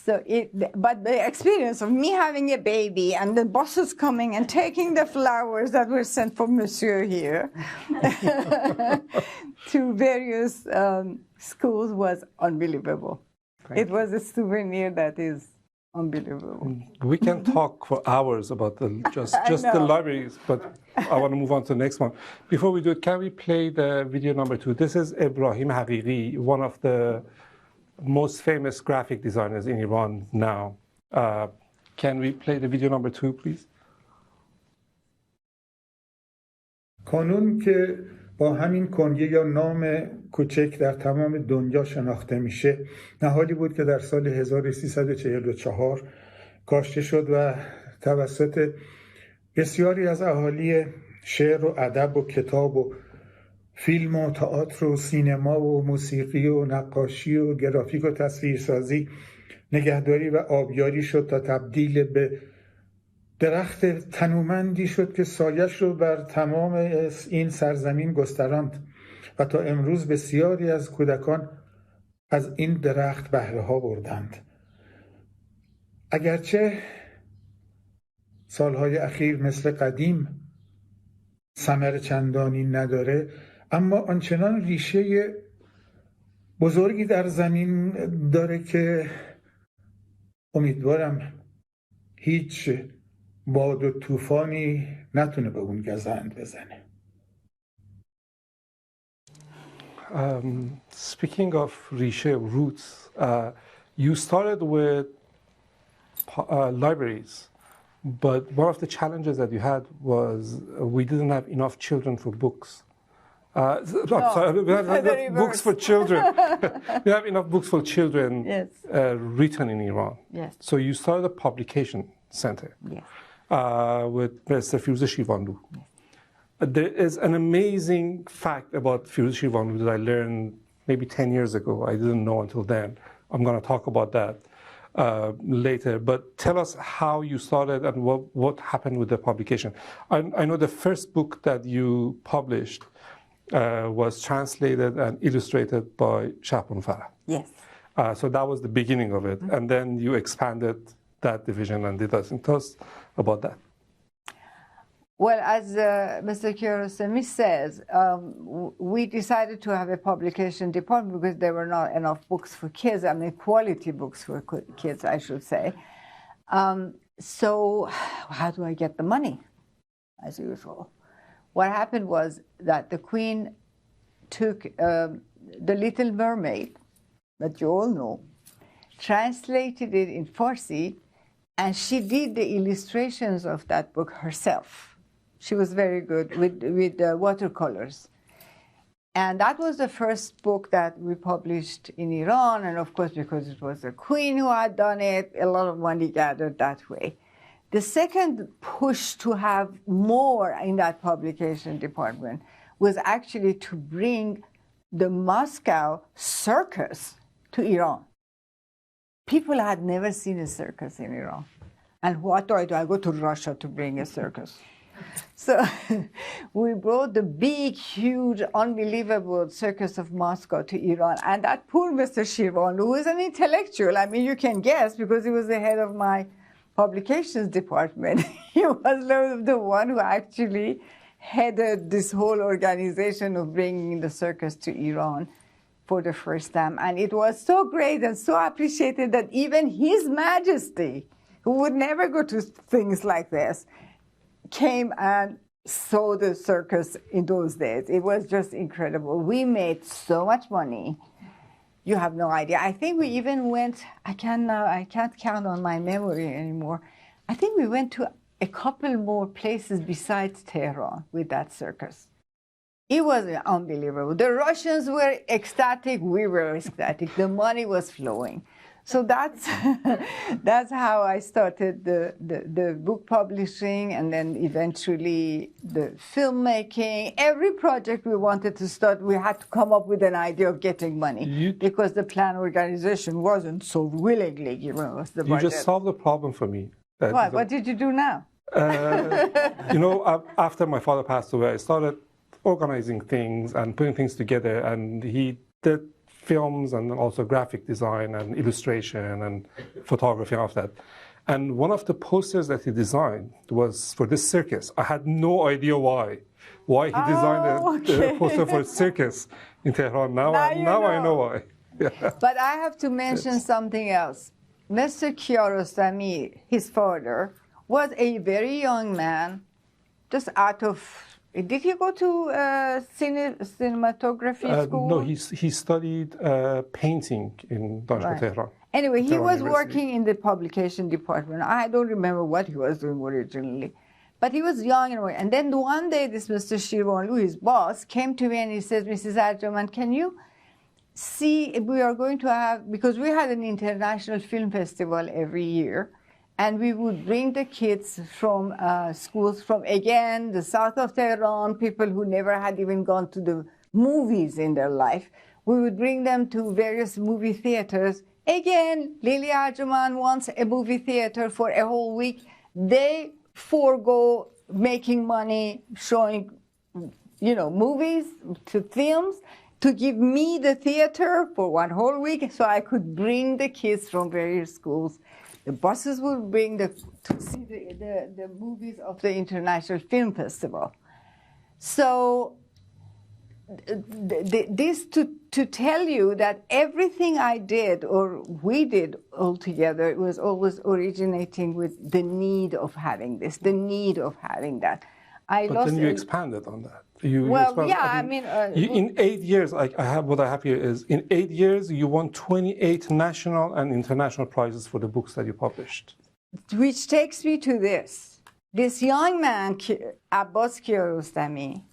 B: But the experience of me having a baby and the buses coming and taking the flowers that were sent from Monsieur here to various schools was unbelievable. It was a souvenir that is unbelievable.
A: We can talk for hours about just the libraries, but I want to move on to the next one. Before we do it, can we play the video number 2? This is Ibrahim Haqiqi, one of the most famous graphic designers in Iran now. Can we play the video number 2, please?
D: کانون که با همین کنگه یا نام کوچک در تمام دنیا شناخته میشه، نهالی بود که در سال 1344 کاشته شد و توسط بسیاری از اهالی شعر و ادب و کتاب و فیلم و تئاتر و سینما و موسیقی و نقاشی و گرافیک و تصویرسازی نگهداری و آبیاری شد تا تبدیل به درخت تنومندی شد که سایش رو بر تمام این سرزمین گستراند و تا امروز بسیاری از کودکان از این درخت بهره ها بردند. اگرچه سالهای اخیر مثل قدیم ثمر چندانی نداره، اما آنچنان ریشه بزرگی در زمین داره که امیدوارم هیچ باد و طوفانی نتونه به اون گزند بزنه.
A: Speaking of ریشه, roots, you started with libraries, but one of the challenges that you had was we didn't have enough children for books. Sorry, we have enough books for children. We have enough books for children written in Iran.
B: Yes.
A: So you started a publication center.
B: Yes.
A: With Mr. Firuze Shirvanlu. There is an amazing fact about Firuze Shirvanlu that I learned maybe 10 years ago. I didn't know until then. I'm going to talk about that later. But tell us how you started and what happened with the publication. I know the first book that you published was translated and illustrated by Shahban Farah.
B: Yes.
A: So that was the beginning of it. Mm-hmm. And then you expanded that division and did us. And tell us about that.
B: Well, as Mr. Kiarostami says, we decided to have a publication department because there were not enough books for kids, I mean quality books for kids, I should say. So how do I get the money, as usual? What happened was that the Queen took The Little Mermaid, that you all know, translated it in Farsi, and she did the illustrations of that book herself. She was very good with watercolors. And that was the first book that we published in Iran, and of course, because it was the Queen who had done it, a lot of money gathered that way. The second push to have more in that publication department was actually to bring the Moscow circus to Iran. People had never seen a circus in Iran. And what do? I go to Russia to bring a circus. So we brought the big, huge, unbelievable circus of Moscow to Iran. And that poor Mr. Shirvan, who was an intellectual, I mean, you can guess, because he was the head of my publications department. He was the one who actually headed this whole organization of bringing the circus to Iran for the first time. And it was so great and so appreciated that even His Majesty, who would never go to things like this, came and saw the circus in those days. It was just incredible. We made so much money. You have no idea. I think we even went, I can't count on my memory anymore. I think we went to a couple more places besides Tehran with that circus. It was unbelievable. The Russians were ecstatic, we were ecstatic. The money was flowing. So that's how I started the book publishing, and then eventually the filmmaking. Every project we wanted to start, we had to come up with an idea of getting money because the plan organization wasn't so willingly giving us the budget.
A: You just solved the problem for me.
B: What did you do now?
A: After my father passed away, I started organizing things and putting things together, and he did films and also graphic design and illustration and photography and all of that. And one of the posters that he designed was for this circus. I had no idea why he designed a poster for a circus in Tehran. Now I know why. Yeah.
B: But I have to mention something else. Mr. Kiarostami, his father, was a very young man, just out of... Did he go to cinematography school?
A: No, he studied painting in Tehran.
B: Anyway, he was working in the publication department. I don't remember what he was doing originally. But he was young and then one day this Mr. Shirvanlu, his boss, came to me and he says, Mrs. Arjomand, can you see if we are going to have, because we had an international film festival every year, and we would bring the kids from schools from, again, the south of Tehran, people who never had even gone to the movies in their life. We would bring them to various movie theaters. Again, Lily Arjomand wants a movie theater for a whole week. They forego making money, showing, movies to films, to give me the theater for one whole week so I could bring the kids from various schools. The buses would bring to see the movies of the International Film Festival. So this to tell you that everything I did or we did all together, it was always originating with the need of having this, the need of having that.
A: But then you expanded on that. In 8 years, what I have here is, in 8 years, you won 28 national and international prizes for the books that you published.
B: Which takes me to this. This young man, Ahmad Kiarostami,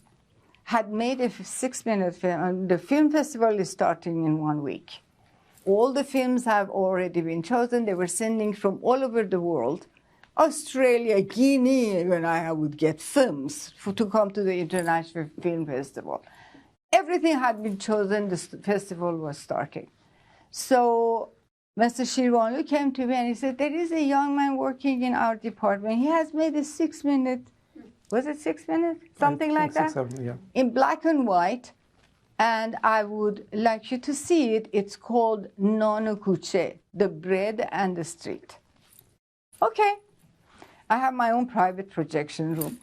B: had made a 6-minute film, and the film festival is starting in 1 week. All the films have already been chosen. They were sending from all over the world. Australia, Guinea, when I would get films to come to the International Film Festival. Everything had been chosen, the festival was starting. So Mr. Shirvanlu came to me and he said, there is a young man working in our department. He has made a 6-minute, was it 6 minutes? Something like that?
A: 6, 7, yeah.
B: In black and white. And I would like you to see it. It's called Nano Kuche, the bread and the street. Okay. I have my own private projection room.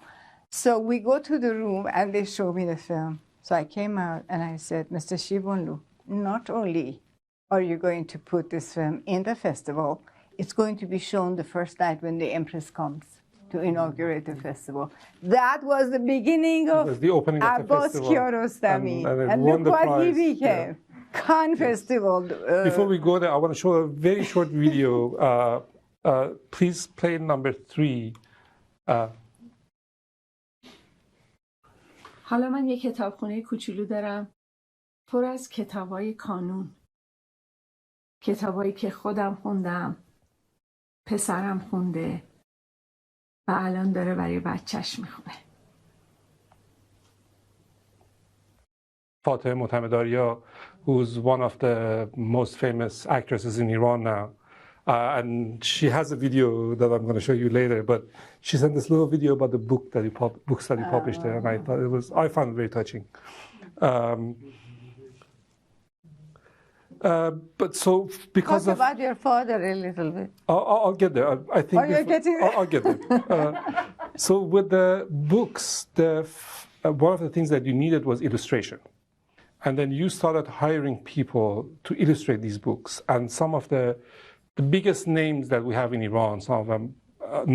B: So we go to the room and they show me the film. So I came out and I said, Mr. Shirvanlu, not only are you going to put this film in the festival, it's going to be shown the first night when the Empress comes to inaugurate the festival. That was the beginning of
A: the opening of the festival.
B: Kiarostami. And look what he became. Cannes Festival.
A: Before we go there, I want to show a very short video. Please play number 3.
E: حالا من یک کتابخونه کوچولو دارم پر از کتابای کانون. کتابایی که خودم خوندم، پسرم خونده و الان داره برای بچهش میخونه.
A: Fateh Motammedaria, who's one of the most famous actresses in Iran now. And she has a video that I'm going to show you later, but she sent this little video about the books that he published there, and I found it very touching. But so because
B: Talk about your father a little bit.
A: I'll get there. I think
B: you're getting there?
A: I'll get there. So with the books, one of the things that you needed was illustration. And then you started hiring people to illustrate these books. And some of the biggest names that we have in Iran, some of them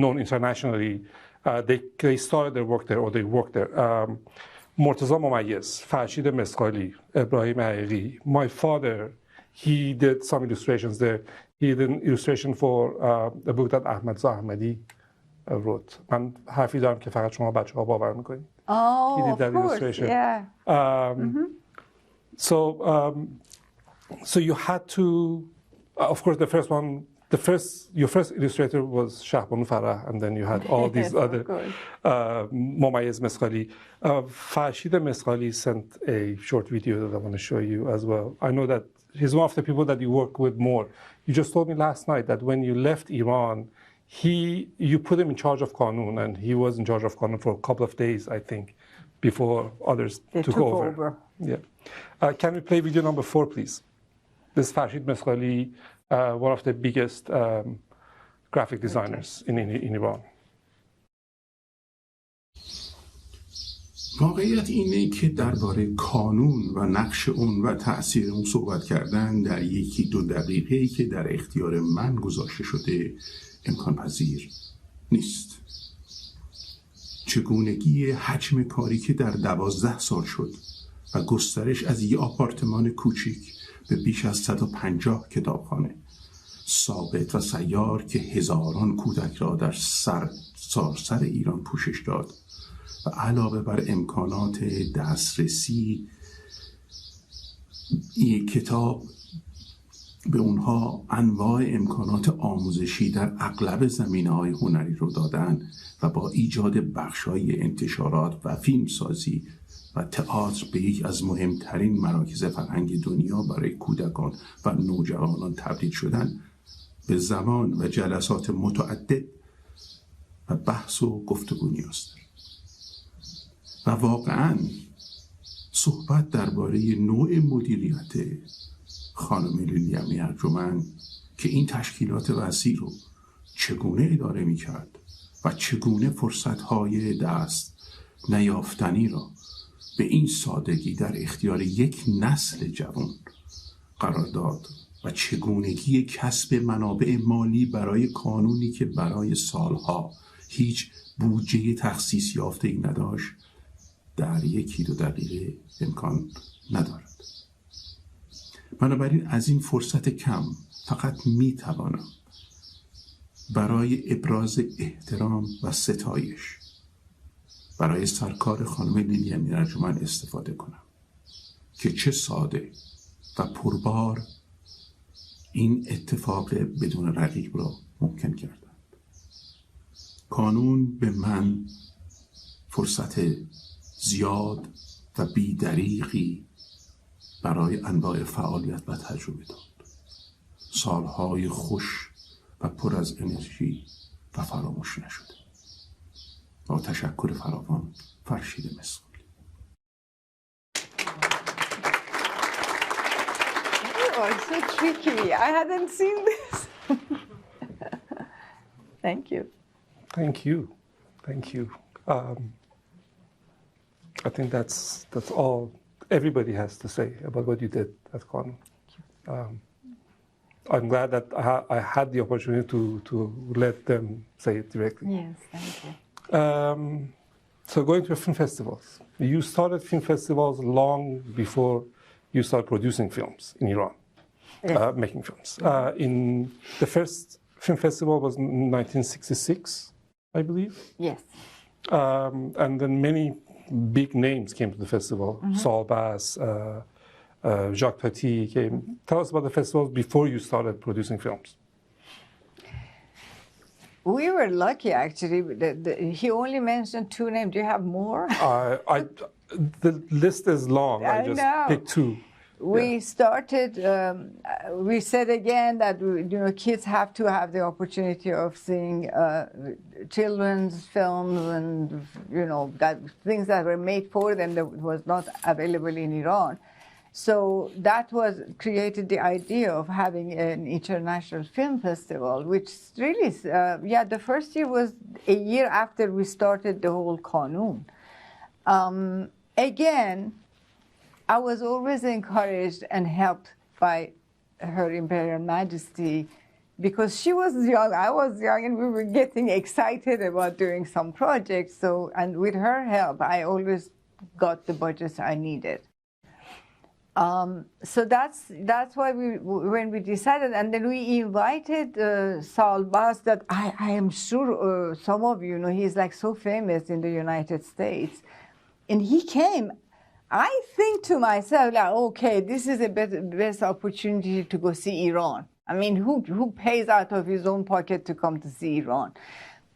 A: known internationally, they started their work there or they worked there. Mortaza Momayez, Farshid Mesqali, Ibrahim Haqiqi. My father, he did some illustrations there. He did an illustration for a book that Ahmad Zahmadi wrote. من حرفی دارم که فقط شما بچه‌ها باور می‌کنید.
B: Oh,
A: he did that
B: of course,
A: illustration.
B: yeah.
A: So you had to, of course, your first illustrator was Shahbanu Farah, and then you had all these other Momayez Mesqali. Farshid Mesqali sent a short video that I want to show you as well. I know that he's one of the people that you work with more. You just told me last night that when you left Iran, you put him in charge of Kanoon, and he was in charge of Kanoon for a couple of days, I think, before others took over. Yeah. Can we play video number 4, please? This is Farshid Mesqali, one of the biggest graphic designers in Iran.
F: واقعیت اینه که درباره کانون و نقش اون و تأثیر اون صحبت کردن در 1-2 دقیقه‌ای که در اختیار من گذاشته شده امکان پذیر نیست. چگونگی حجم کاری که در 12 سال شد و گسترش از یک آپارتمان کوچیک به بیش از 150 کتابخانه ثابت و سیار که هزاران کودک را در سراسر ایران پوشش داد و علاوه بر امکانات دسترسی یک کتاب به اونها انواع امکانات آموزشی در اغلب زمینه‌های هنری رو دادن و با ایجاد بخش‌های انتشارات و فیلمسازی و تئاتر به یک از مهمترین مراکز فرهنگ دنیا برای کودکان و نوجوانان تبدیل شدن، به زمان و جلسات متعدد و بحث و گفتگو نیاز دارد. و واقعاً صحبت درباره نوع مدیریت خانم لیلی امیر ارجمند که این تشکیلات وسیع رو چگونه اداره می‌کرد و چگونه فرصت‌های دست نیافتنی را به این سادگی در اختیار یک نسل جوان قرار داد و چگونگی کسب منابع مالی برای کانونی که برای سالها هیچ بودجه تخصیص یافته‌ای نداشت در 1-2 دقیقه امکان ندارد. بنابراین از این فرصت کم فقط میتوانم برای ابراز احترام و ستایش برای سرکار خانم لیلی امیر ارجمند استفاده کنم که چه ساده و پربار این اتفاق بدون رقیب را ممکن کردند. کانون به من فرصت زیاد و بی‌دریغی برای انواع فعالیت و تجربه داد. سالهای خوش و پر از انرژی و فراموش نشده. با تشکر فراوان، فرشید مسقلی.
B: You are so tricky. I hadn't seen this. Thank you.
A: Thank you. Thank you. I think that's all everybody has to say about what you did at Kanoon. I'm glad that I had the opportunity to let them say it directly.
B: Yes, thank you.
A: So going to film festivals. You started film festivals long before you started producing films in Iran,
B: Yes.
A: Making films. In the first film festival was 1966, I believe.
B: Yes.
A: And then many big names came to the festival. Saul Bass, Jacques Tati came. Tell us about the festivals before you started producing films.
B: We were lucky, actually. He only mentioned 2 names. Do you have more?
A: the list is long. I just picked two.
B: We started, we said again that kids have to have the opportunity of seeing children's films and, that things that were made for them that was not available in Iran. So that created the idea of having an international film festival, which really, the first year was a year after we started the whole Kanoon. Again, I was always encouraged and helped by Her Imperial Majesty because she was young, I was young, and we were getting excited about doing some projects. So, and with her help, I always got the budgets I needed. So that's why when we decided, and then we invited Salbaz, that I am sure some of you know, he's like so famous in the United States, and he came. I think to myself, like, okay, this is a best opportunity to go see Iran. I mean, who pays out of his own pocket to come to see Iran?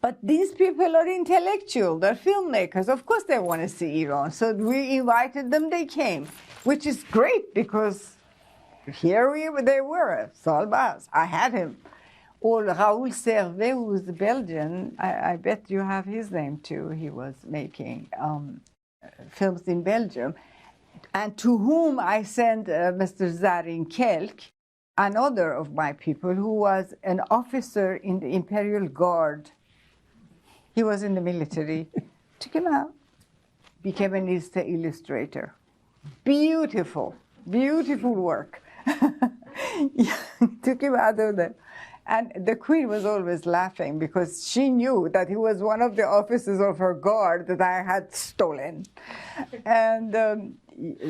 B: But these people are intellectual, they're filmmakers. Of course they want to see Iran. So we invited them, they came, which is great because here they were, Salbaz, I had him. Or Raoul Servet, who's Belgian, I bet you have his name too. He was making films in Belgium, and to whom I sent Mr. Zarin Kelk, another of my people, who was an officer in the Imperial Guard. He was in the military. Took him out, became an illustrator. Beautiful, beautiful work. Took him out of the... And the Queen was always laughing because she knew that he was one of the officers of her guard that I had stolen. And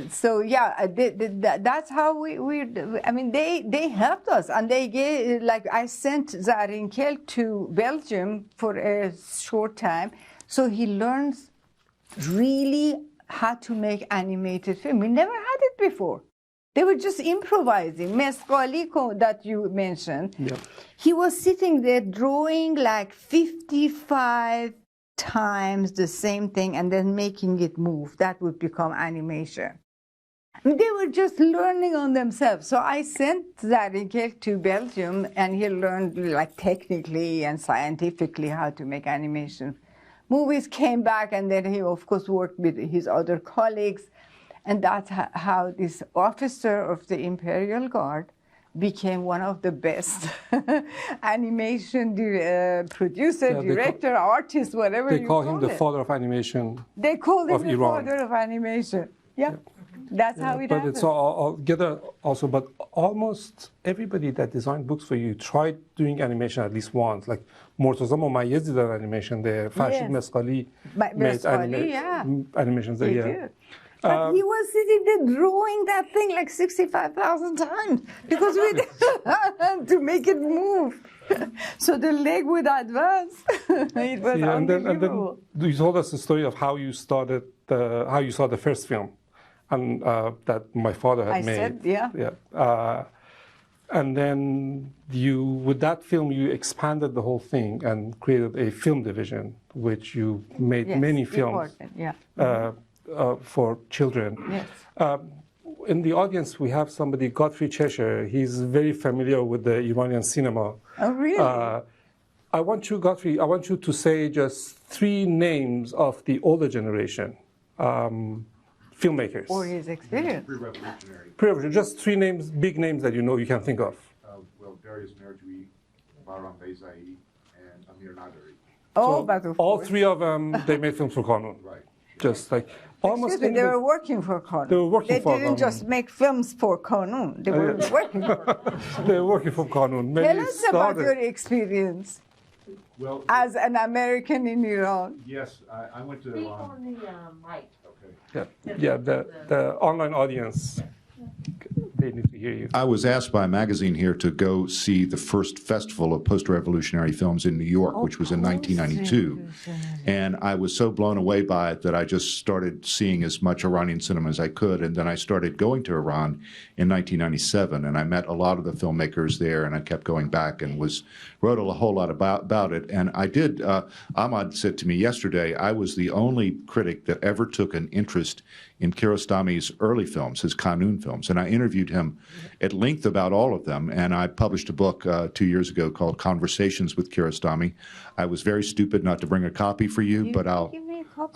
B: so, yeah, that's how I mean, they helped us. And they gave, like, I sent Zarin Kelk to Belgium for a short time. So he learns really how to make animated film. We never had it before. They were just improvising. Mescaliko that you mentioned, yep. He was sitting there drawing like 55 times the same thing and then making it move. That would become animation. I mean, they were just learning on themselves. So I sent Zarin Kelk to Belgium, and he learned like technically and scientifically how to make animation. Movies came back, and then he, of course, worked with his other colleagues. And that's how this officer of the Imperial Guard became one of the best animation producer, director, artist, whatever you call it.
A: They call him the father of animation.
B: They called him the father of animation. Yeah, that's how it happened.
A: But it's altogether also, but almost everybody that designed books for you tried doing animation at least once. Like Mortaza Mayez did animation there. Farshid Mesqali made animations there.
B: He did. But he was sitting there drawing that thing like 65,000 times because we did to make it move. So the leg would advance. It was unbelievable.
A: And then you told us the story of how you started, how you saw the first film, and that my father had made. Yeah. And then with that film, you expanded the whole thing and created a film division, which you made many films. For children. Yes. In the audience, we have somebody, Godfrey Cheshire. He's very familiar with the Iranian cinema.
B: Oh, really?
A: I want you, Godfrey, to say just 3 names of the older generation filmmakers.
B: Or his experience.
G: Pre-revolutionary.
A: Just 3 names, big names that you can think of.
G: Well, Darius Merjoui, Bahram Beyzai, and Amir Nadiri.
B: Oh, but of
A: all
B: course.
A: 3 of them, they made films for Kanoon.
G: Right.
A: Just like almost.
B: Excuse me, they were working for Kanoon.
A: They were working for Kanoon.
B: They didn't just make films for Kanoon. They were working for Kanoon.
A: They were working for Kanoon.
B: Tell us about your experience as an American in Iran.
G: Yes, I went to
H: Speak
G: Iran.
H: on the mic.
G: Okay.
A: Yeah, the online audience. they need to hear you.
G: I was asked by a magazine here to go see the first festival of post-revolutionary films in New York, which was in 1992. And I was so blown away by it that I just started seeing as much Iranian cinema as I could. And then I started going to Iran in 1997, and I met a lot of the filmmakers there, and I kept going back and wrote a whole lot about it. And I did, Ahmad said to me yesterday, I was the only critic that ever took an interest in Kiarostami's early films, his Kanoon films. And I interviewed him at length about all of them. And I published a book 2 years ago called Conversations with Kiarostami. I was very stupid not to bring a copy for you, but I'll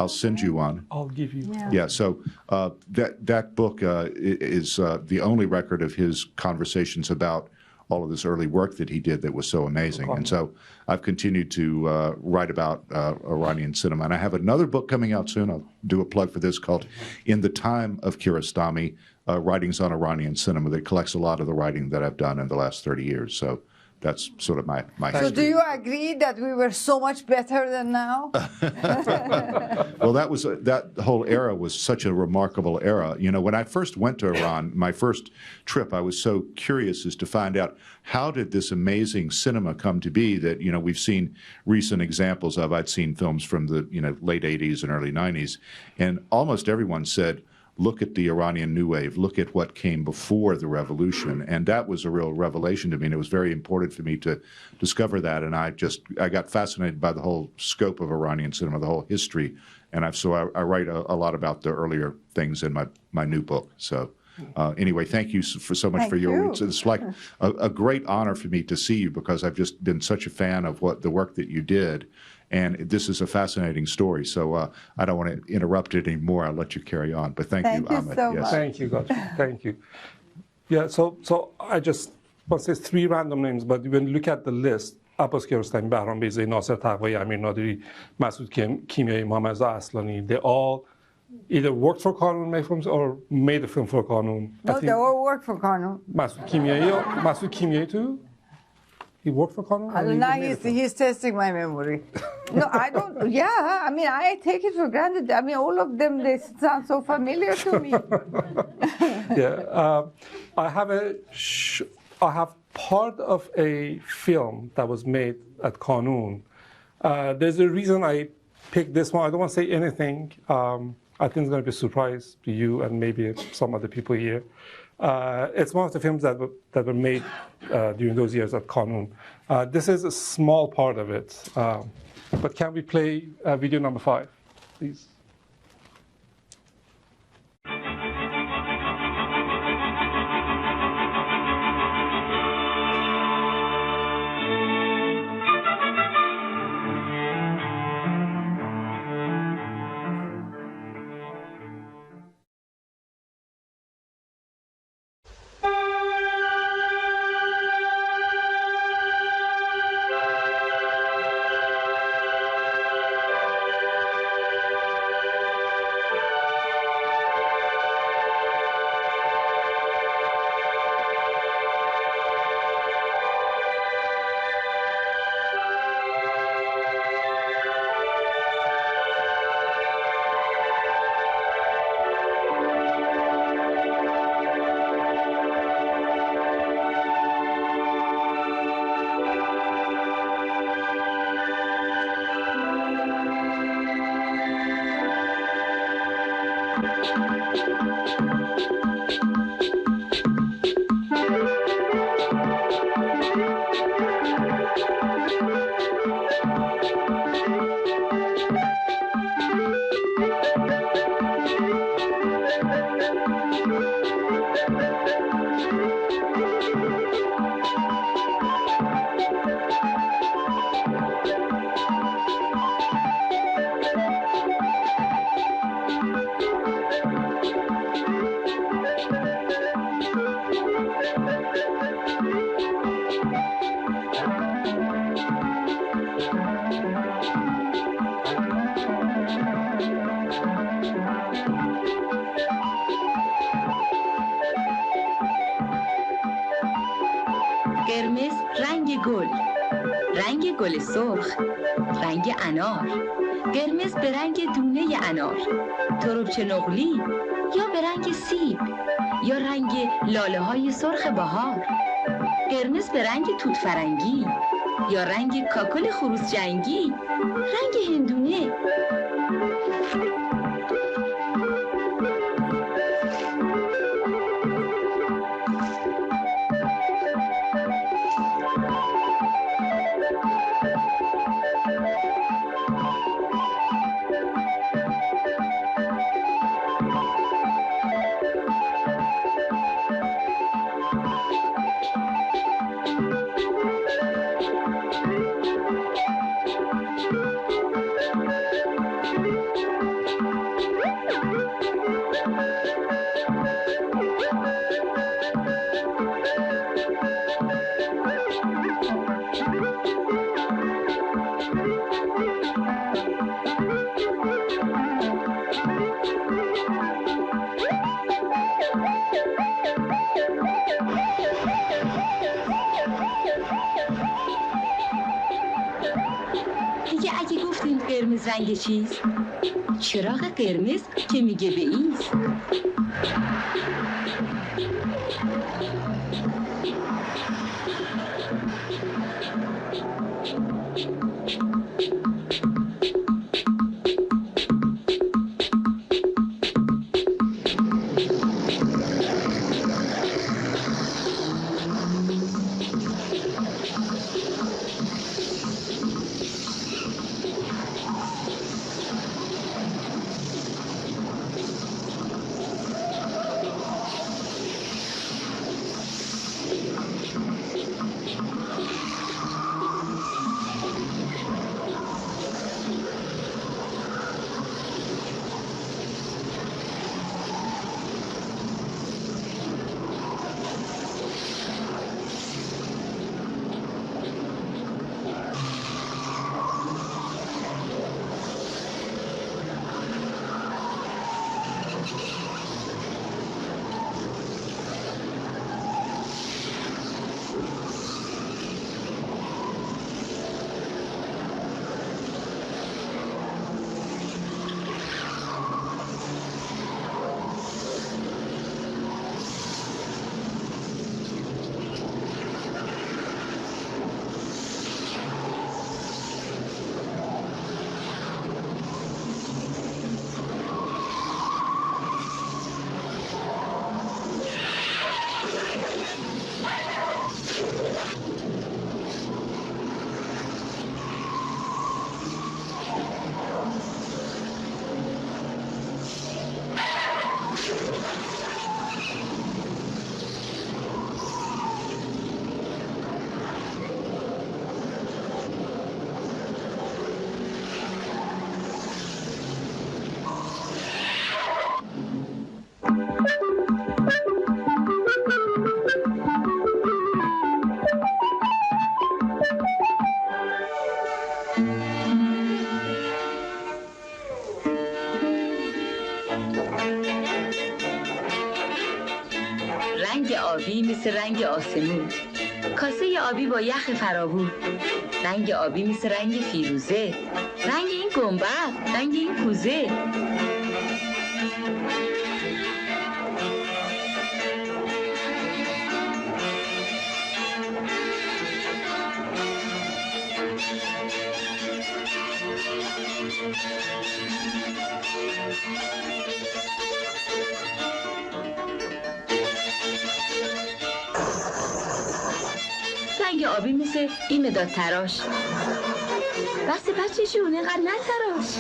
G: send you one.
A: I'll give you.
G: Yeah, so that book is the only record of his conversations about all of this early work that he did that was so amazing. And so I've continued to write about Iranian cinema. And I have another book coming out soon. I'll do a plug for this called In the Time of Kiarostami, Writings on Iranian Cinema, that collects a lot of the writing that I've done in the last 30 years. So that's sort of my
B: So
G: history.
B: do you agree that we were so much better than now?
G: Well, that whole era was such a remarkable era. You know, when I first went to Iran, my first trip, I was so curious as to find out how did this amazing cinema come to be that, you know, we've seen recent examples of. I'd seen films from the, you know, late 80s and early 90s, and almost everyone said, look at the Iranian New Wave, look at what came before the revolution. And that was a real revelation to me, and it was very important for me to discover that. And I got fascinated by the whole scope of Iranian cinema, the whole history. And I write a lot about the earlier things in my new book. So anyway, thank you so much for your, it's like a great honor for me to see you, because I've just been such a fan of the work that you did. And this is a fascinating story, so I don't want to interrupt it anymore. I'll let you carry on. But thank you, Ahmed.
B: So much.
A: Thank you, Godfrey. Thank you. Yeah, so I just want to say 3 random names, but when you look at the list, Abbas Kiarostami, Bahram Beyzai, Nasser Taqvai, Amir Nadiri, Masoud Kimiai, Mohammad Aslani, they all either worked for Kanoon films or made a film for Kanoon.
B: No, they all worked for Kanoon.
A: Masoud Kimiai too? He worked for Kanoon?
B: Now he's testing my memory. No, I don't. Yeah, I mean, I take it for granted. I mean, all of them, they sound so familiar to me.
A: Yeah. I have part of a film that was made at Kanoon. There's a reason I picked this one. I don't want to say anything. I think it's going to be a surprise to you and maybe some other people here. It's one of the films that were made during those years at Kanoon. This is a small part of it. But can we play video number 5, please?
H: قرمز رنگ گل، رنگ گل سرخ، رنگ انار، قرمز به رنگ دونه انار، تربچه نقلی یا به رنگ سیب، یا رنگ لاله های سرخ بهار؟ قرمز به رنگ توت فرنگی یا رنگ کاکل خروس جنگی؟ رنگ هندونه؟ قرمز رنگ چیز؟ چراغ قرمز که میگه به ایست. رنگ آبی مثل رنگ آسمون، کاسه آبی با یخ فراوون. رنگ آبی مثل رنگ فیروزه، رنگ این گنبد، رنگ این کوزه. رنگ آبی مثل این مداد تراش. بس بچه شون اینقدر نتراش.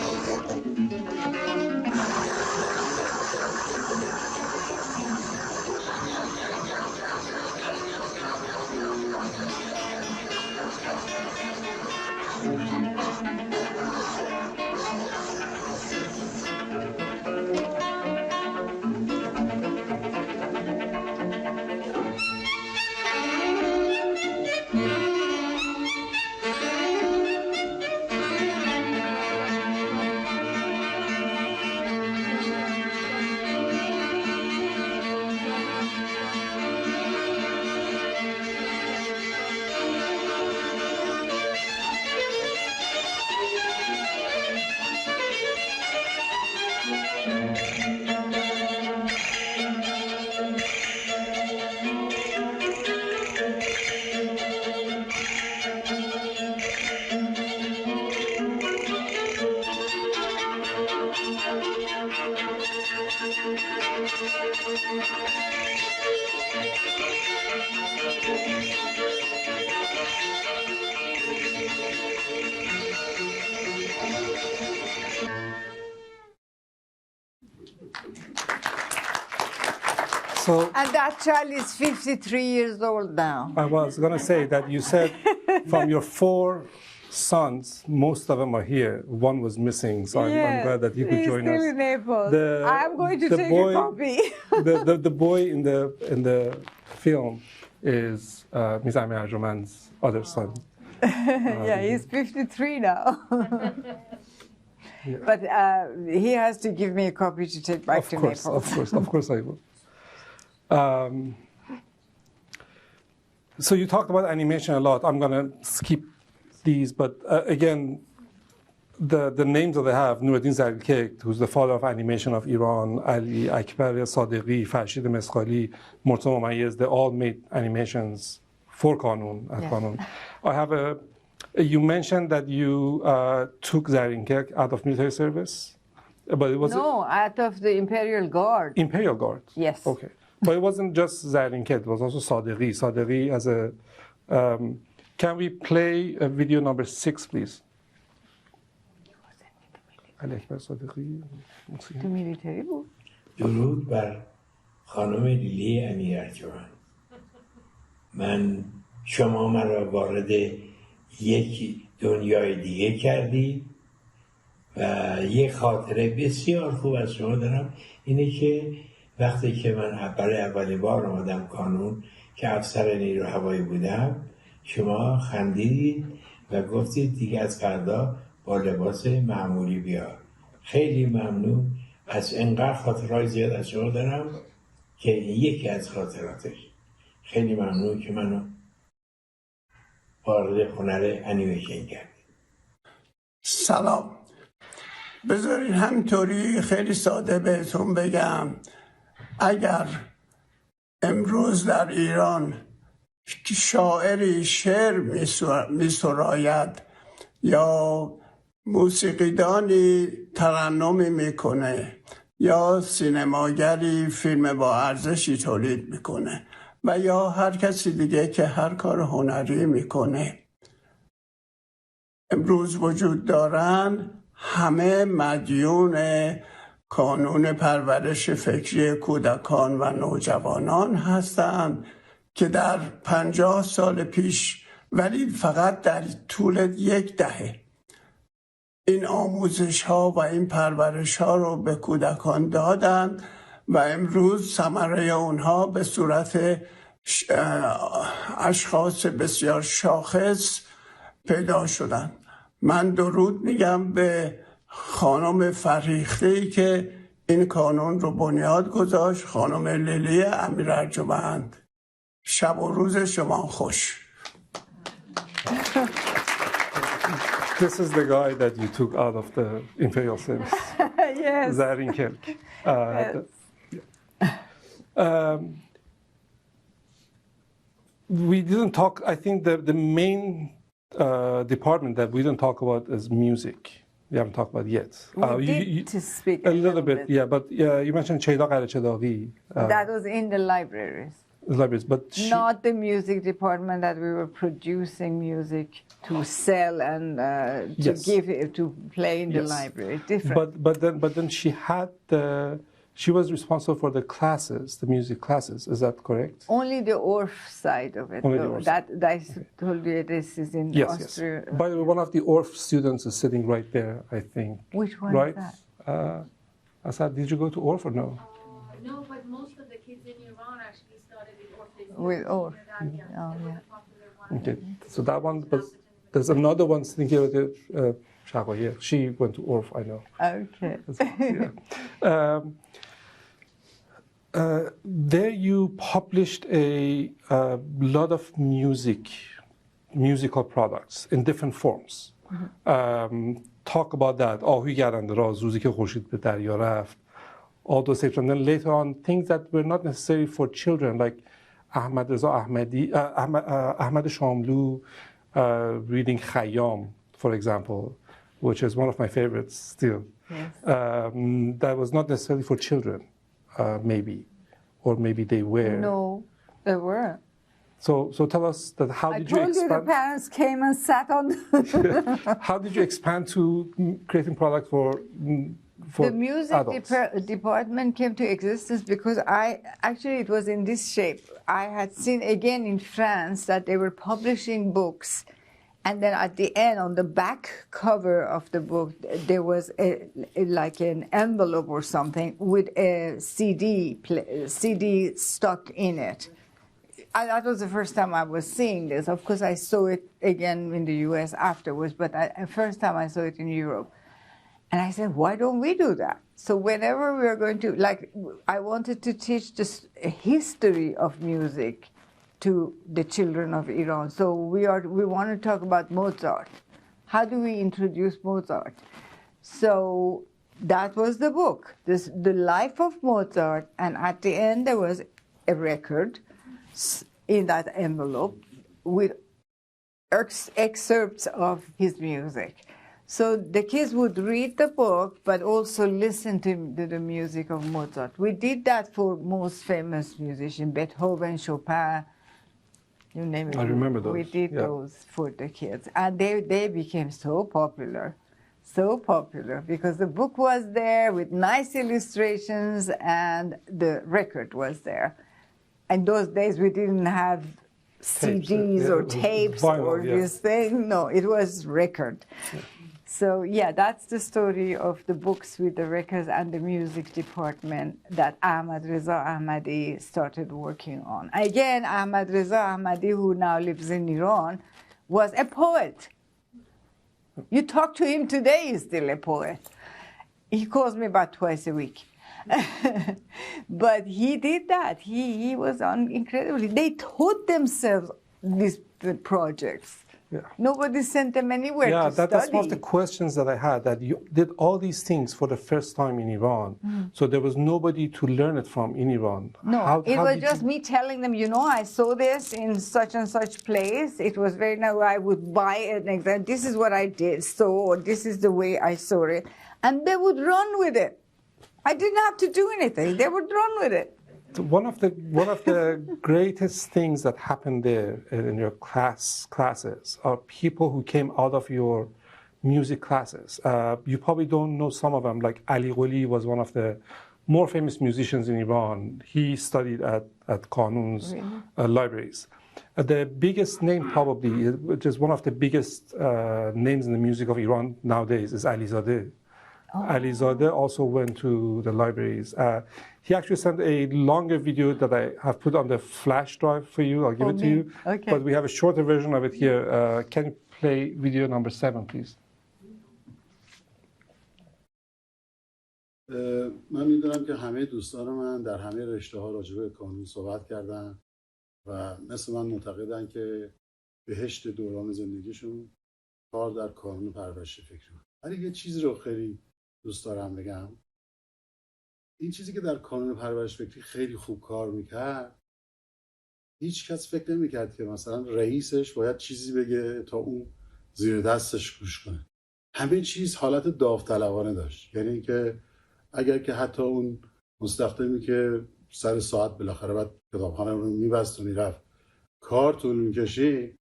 A: So
B: And that child is 53 years old now.
A: I was going to say that you said from your 4 sons, most of them are here. One was missing, so I'm glad that he could join us.
B: He's still in Naples. I'm going to take a copy.
A: the boy in the film is Ms. Amir Arjomand's other son.
B: Yeah, he's 53 now. But he has to give me a copy to take back to Naples.
A: Of course I will. So you talked about animation a lot. I'm going to skip these, but again, the names that they have, Nureddin Zarilkek, who's the father of animation of Iran, Ali Akbar Sadiqi, Farshid Meskhali, Murtaza Mumayyiz, they all made animations for Kanoon at Kanoon. I have you mentioned that you took Zarilkek out of military service, but it was
B: out of the Imperial Guard.
A: Imperial Guard.
B: Yes.
A: Okay. But it wasn't just Zarilkek, it was also Sadiqi. Sadiqi as a... can we play video number 6, please?
B: تو میلیتری بود.
I: درود بر خانم لیلی امیر ارجمند. من شما مرا وارد یک دنیای دیگه کردی و یه خاطره بسیار خوب از شما دارم، اینه که وقتی که من برای اولین بار آمدم کانون که افسر نیرو هوایی بودم، شما خندیدید و گفتید دیگه از فردا با لباس معمولی بیار. خیلی ممنون. از انقدر خاطرهای زیاد از شما دارم که یکی از خاطراتش. خیلی ممنون که منو وارد هنر انیمیشن کردید.
J: سلام. بذارین همینطوری خیلی ساده بهتون بگم، اگر امروز در ایران شاعری شعر می‌سراید یا موسیقیدانی ترنمی میکنه یا سینماگری فیلم با ارزشی تولید میکنه و یا هر کسی دیگه که هر کار هنری میکنه امروز وجود دارن، همه مدیون کانون پرورش فکری کودکان و نوجوانان هستند که در 50 سال پیش، ولی فقط در طول 1 دهه، این آموزش ها و این پرورش ها رو به کودکان دادن و امروز ثمره اونها به صورت اشخاص بسیار شاخص پیدا شدن. من درود میگم به خانم فریخته‌ای که این کانون رو بنیاد گذاشت، خانم لیلی امیر ارجمند. شب و روز شما خوش.
A: This is the guy that you took out of the Imperial Service.
B: Yes.
A: Zarilkek.
B: Yes.
A: We didn't talk, I think the main department that we didn't talk about is music. We haven't talked about yet.
B: We did to speak
A: a little bit. Yeah, but you mentioned Cheda Qarachedaghi.
B: That was in the libraries.
A: But
B: not the music department that we were producing music to sell and to give it, to play in the library. Different.
A: But then she was responsible for the classes, the music classes. Is that correct?
B: Only the Orf side of it. That I told you this is in Austria.
A: Yes. By the way, one of the Orf students is sitting right there, I think.
B: Which one
A: right?
B: is that?
A: Asad, did you go to Orf or no?
E: No, but most of the kids in Iran actually started
B: with Orf. Oh, yeah.
A: Okay, so that one, but there's another one sitting here with Shagwaya. She went to Orf, I know.
B: Okay.
A: There you published a lot of musical products in different forms. Talk about that. آهوی گردن‌دراز، روزی که خورشید به دریا رفت. All those things. And then later on, things that were not necessary for children, like Ahmad Shamlu reading Khayyam, for example, which is one of my favorites still. that was not necessarily for children, maybe, or maybe they were.
B: No, they were.
A: So tell us that how did you
B: I told you the parents came and sat on.
A: How did you expand to creating products for
B: the music department came to existence because it was in this shape. I had seen again in France that they were publishing books, and then at the end, on the back cover of the book, there was like an envelope or something with a CD stuck in it. That was the first time I was seeing this. Of course, I saw it again in the U.S. afterwards, but the first time I saw it in Europe. And I said, why don't we do that? So whenever we are going to, I wanted to teach the history of music to the children of Iran. So we want to talk about Mozart. How do we introduce Mozart? So that was the book, the life of Mozart. And at the end, there was a record in that envelope with excerpts of his music. So the kids would read the book, but also listen to the music of Mozart. We did that for most famous musicians, Beethoven, Chopin, you name it.
A: I remember those.
B: We did those for the kids. And they became so popular because the book was there with nice illustrations and the record was there. In those days, we didn't have CDs or tapes or this thing. No, it was record. Yeah. So, that's the story of the books with the records and the music department that Ahmad Reza Ahmadi started working on. Again, Ahmad Reza Ahmadi, who now lives in Iran, was a poet. You talk to him today, he's still a poet. He calls me about twice a week. But he did that. He was incredible. They taught themselves these projects. Yeah. Nobody sent them anywhere to study.
A: That's one of the questions that I had, that you did all these things for the first time in Iran. So there was nobody to learn it from in Iran.
B: No, it was just me telling them, I saw this in such and such place. It was very nice. I would buy an exam. This is what I did. So this is the way I saw it. And they would run with it. I didn't have to do anything. They would run with it.
A: One of the greatest things that happened there in your classes are people who came out of your music classes. You probably don't know some of them, like Ali Qoli was one of the more famous musicians in Iran. He studied at Kanoon's libraries. The biggest name probably, which is one of the biggest names in the music of Iran nowadays, is Alizadeh. Alizadeh also went to the libraries. He actually sent a longer video that I have put on the flash drive for you. I'll give it to you.
B: Okay.
A: But we have a shorter version of it here. Can you play video number 7, please?
K: من میدونم که همه دوستان من در همه رشته ها راجع به کانون صحبت کردن و مثل من معتقدن که بهشت دوران زندگیشون کار در کانون پرورش فکری. ولی یه چیزی رو خیلی دوست دارم بگم. این چیزی که در کانون پرورش فکری خیلی خوب کار میکرد، هیچ کس فکر نمیکرد که مثلا رئیسش باید چیزی بگه تا اون زیر دستش گوش کنه. همه چیز حالت داوطلبانه داشت. یعنی اینکه اگر که حتی اون مستخدمی که سر ساعت بالاخره بعد کتابخانه رو میبست و میرفت کار طول میکشید،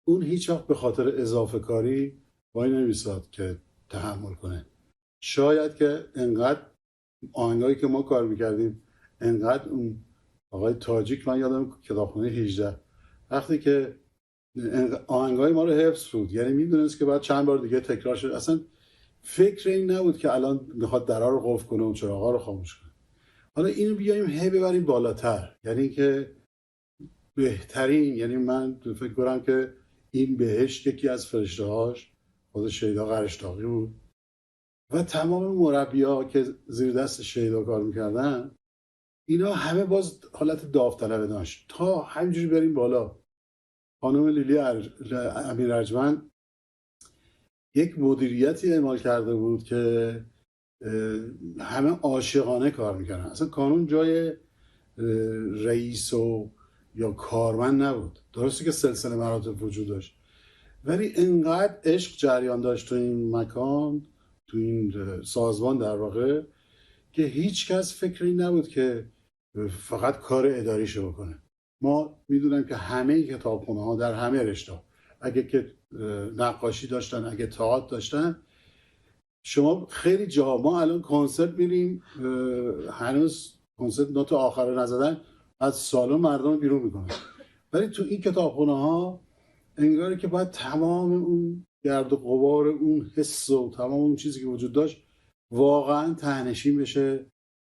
K: اون هیچ وقت به خاطر اضافه کاری وای نمیساد که تحمل کنه. شاید که انقدر آهنگایی که ما کار میکردیم، انقدر اون آقای تاجیک، من یادم کتابخانه 18 وقتی که آهنگای ما رو حفظ بود، یعنی میدونست که بعد چند بار دیگه تکرار شد، اصلا فکر این نبود که الان میخواد درا رو قفل کنه و چراغا رو خاموش کنه. حالا اینو بیایم ببریم بالاتر، یعنی که بهترین، یعنی من فکر کنم که این بهشت یکی از فرشته‌هاش خود شیدا قرشتاقی بود و تمام مربی‌ها که زیر دست شیدا کار میکردن، اینا همه باز حالت داوطلبه داشت. تا همینجوری بریم بالا، خانم لیلی امیر ارجمند یک مدیریتی اعمال کرده بود که همه عاشقانه کار میکردن. اصلا کانون جای رئیس و یا کارمند نبود. درسته که سلسله مراتب وجود داشت، ولی انقدر عشق جریان داشت تو این مکان تو این سازمان در واقع که هیچ کس فکری نبود که فقط کار اداریشو بکنه. ما میدونم که همه کتابخونه ها در همه رشته، اگه که نقاشی داشتن، اگه تئاتر داشتن، شما خیلی جاها ما الان کنسرت میریم، هنوز کنسرت نوت آخر رو نزدن، از سالن مردم بیرون میکنن. ولی تو این کتابخونه ها انگاره که باید تمام اون گرد و غبار اون حس و تمام اون چیزی که وجود داشت واقعا تهنشین بشه.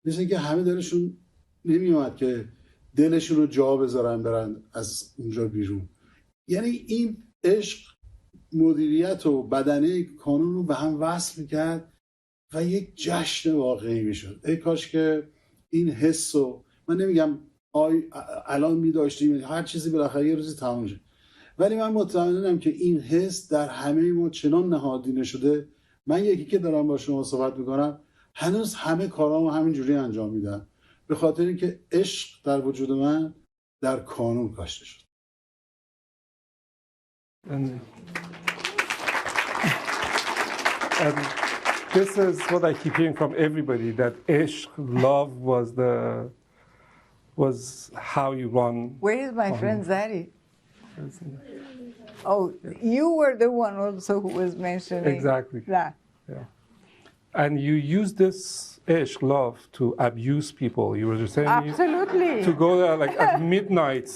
K: مثل اینکه همه دلشون نمیومد که دلشون رو جا بذارن برن از اونجا بیرون. یعنی این عشق مدیریت و بدنه کانون رو به هم وصل میکرد و یک جشن واقعی میشد. ای کاش که این حس رو، من نمیگم الان میداشتیم، هر چیزی بالاخره یه روزی تمام میشه، ولی من مطمئنم که این حس در همه ما چنان نهادینه شده. من یکی که دارم با شما صحبت میکنم هنوز همه کارامو همین جوری انجام میدم، به خاطر اینکه عشق در وجود من در کانون کاشته شد.
A: And this is what I keep hearing from everybody, that ishq, love was how you run.
B: Where is my friend Zari? Oh, you were the one also who was mentioning
A: Exactly.
B: that.
A: Yeah. And you use this ishq, love, to abuse people. You were saying
B: Absolutely.
A: to go there like at midnight.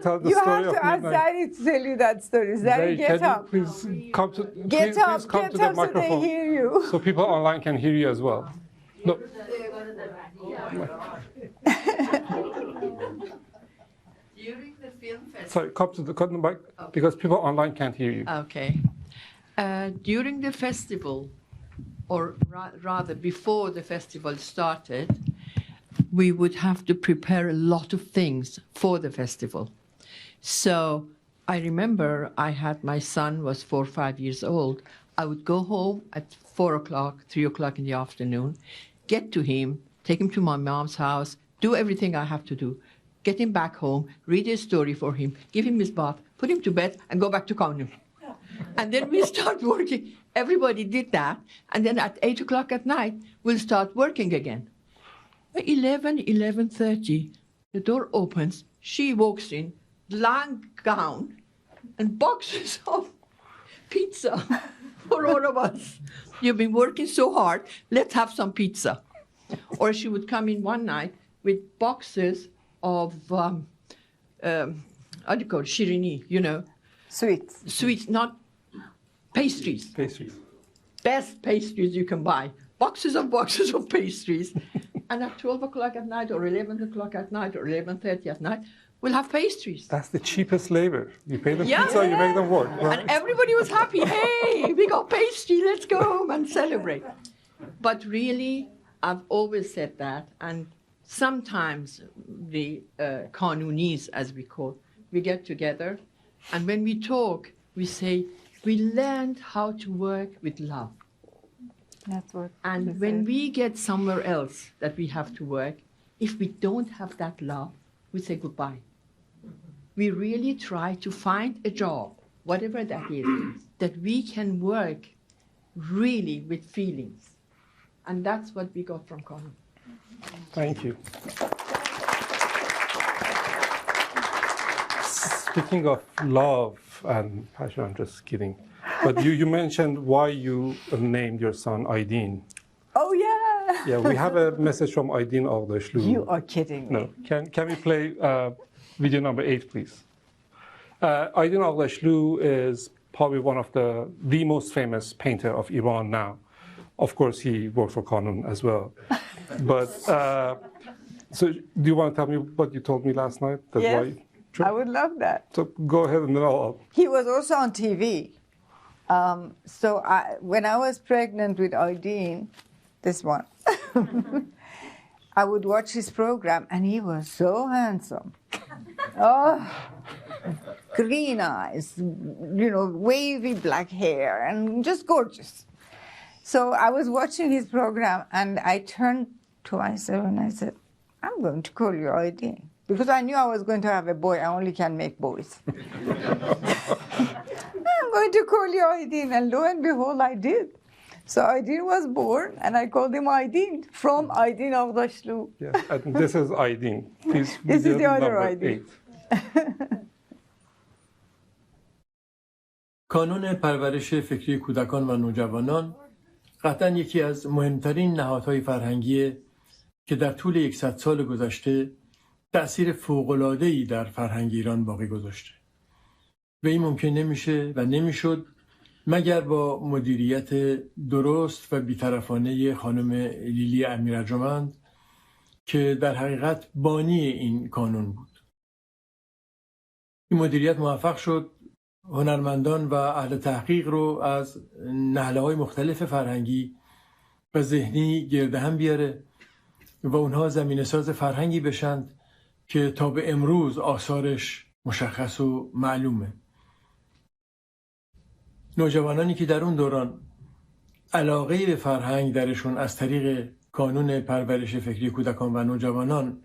A: Tell the
B: You
A: story
B: have to
A: of
B: ask
A: midnight.
B: Zari to tell you that story. Zari, get
A: can
B: up.
A: you please come to,
B: Get
A: please,
B: up,
A: please come
B: get
A: to the
B: up so
A: microphone
B: they hear you.
A: so people online can hear you as well. No.
L: During the film festival.
A: Sorry, come to the mic because people online can't hear you.
L: Okay. During the festival, or rather before the festival started, we would have to prepare a lot of things for the festival. So I remember I had my son was 4 or 5 years old. I would go home at 4 o'clock, 3 o'clock in the afternoon, get to him, take him to my mom's house, do everything I have to do, get him back home, read a story for him, give him his bath, put him to bed, and go back to Kanoon. And then we start working. Everybody did that. And then at 8 o'clock at night, we'll start working again. 11:30, the door opens. She walks in, long gown, and boxes of pizza for all of us. You've been working so hard, let's have some pizza. Or she would come in one night with boxes of, how do you call it, shirini, you know.
B: Sweets.
L: Sweets, not pastries.
A: Pastries.
L: Best pastries you can buy. Boxes of pastries. And at 12 o'clock at night, or 11 o'clock at night, or 11:30 at night, we'll have pastries.
A: That's the cheapest labor. You pay them
L: Yeah.
A: pizza, you make them work. Right?
L: And everybody was happy. Hey, we got pastry, let's go home and celebrate. But really, I've always said that. And sometimes the Kanoonis, as we call, we get together. And when we talk, we say, we learned how to work with love.
B: That's what.
L: And when we get somewhere else that we have to work, if we don't have that love, we say goodbye. We really try to find a job, whatever that is, that we can work really with feelings. And that's what we got from Kanoon.
A: Thank you. Speaking of love and passion, I'm just kidding. But you mentioned why you named your son Aydin.
B: Oh, yeah.
A: Yeah, we have a message from Aydin Aghdashlu.
B: You are kidding me.
A: No. Can we play video number 8, please? Aydin Aghdashlu is probably one of the most famous painter of Iran now. Of course, he worked for Kanoon as well. But, so do you want to tell me what you told me last night? That's
B: Yes,
A: why, sure.
B: I would love that.
A: So go ahead and then I'll...
B: He was also on TV. So when I was pregnant with Aydin, this one, I would watch his program, and he was so handsome. Oh, green eyes, you know, wavy black hair, and just gorgeous. So I was watching his program, and I turned to myself and I said, I'm going to call you Aydin. Because I knew I was going to have a boy. I only can make boys. I'm going to call you Aydin. And lo and behold, I did. So Aydin was born, and I called him Aydin, from Aydin Ağdaşlı.
A: Yeah, and this is Aydin. This
B: is the other
A: number
B: Aydin.
A: 8.
M: کانون پرورش فکری کودکان و نوجوانان قطعا یکی از مهمترین نهادهای فرهنگی که در طول 100 سال گذشته تأثیر فوق‌العاده‌ای در فرهنگ ایران باقی گذاشته. و این ممکن نمیشه و نمیشد مگر با مدیریت درست و بی‌طرفانه خانم لیلی امیر ارجمند که در حقیقت بانی این کانون بود. این مدیریت موفق شد هنرمندان و اهل تحقیق رو از نهله‌های مختلف فرهنگی و ذهنی گرد هم بیاره و اونها زمینه‌ساز فرهنگی بشند که تا به امروز آثارش مشخص و معلومه. نوجوانانی که در اون دوران علاقه به فرهنگ درشون از طریق کانون پرورش فکری کودکان و نوجوانان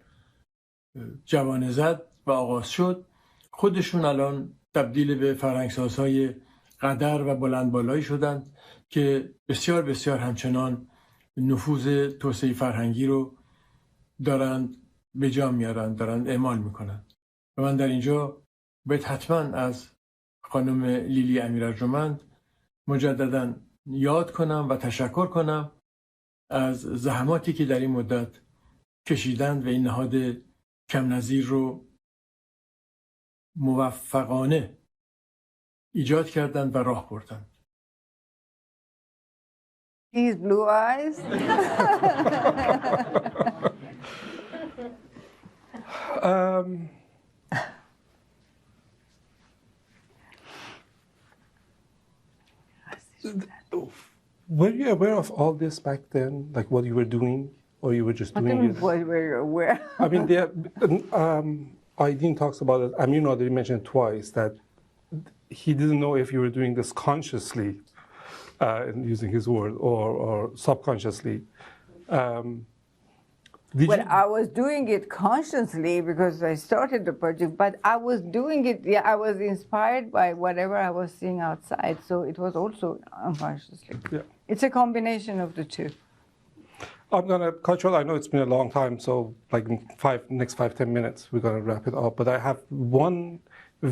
M: جوانه زد و آغاز شد، خودشون الان تبدیل به فرهنگسازهای قدر و بلندبالایی شدند که بسیار بسیار همچنان نفوذ توسعه فرهنگی رو دارند به جا میارند، دارند اعمال میکنند. و من در اینجا باید حتما از خانم لیلی امیر ارجمند مجددا یاد کنم و تشکر کنم از زحماتی که در این مدت کشیدند و این نهاد کم نظیر رو موفقانه ایجاد کردند و راه بردند.
B: These blue eyes.
A: Were you aware of all this back then, like what you were doing, or you were just doing it?
B: What were you aware?
A: I mean, Aydin talks about it. Amir Nadiri mentioned twice that he didn't know if you were doing this consciously, using his word, or subconsciously.
B: I was doing it consciously because I started the project, but I was doing it, I was inspired by whatever I was seeing outside, so it was also unconsciously.
A: Yeah.
B: It's a combination of the two.
A: I'm going to cut short. I know it's been a long time, so like in next 5-10 minutes, we're going to wrap it up. But I have one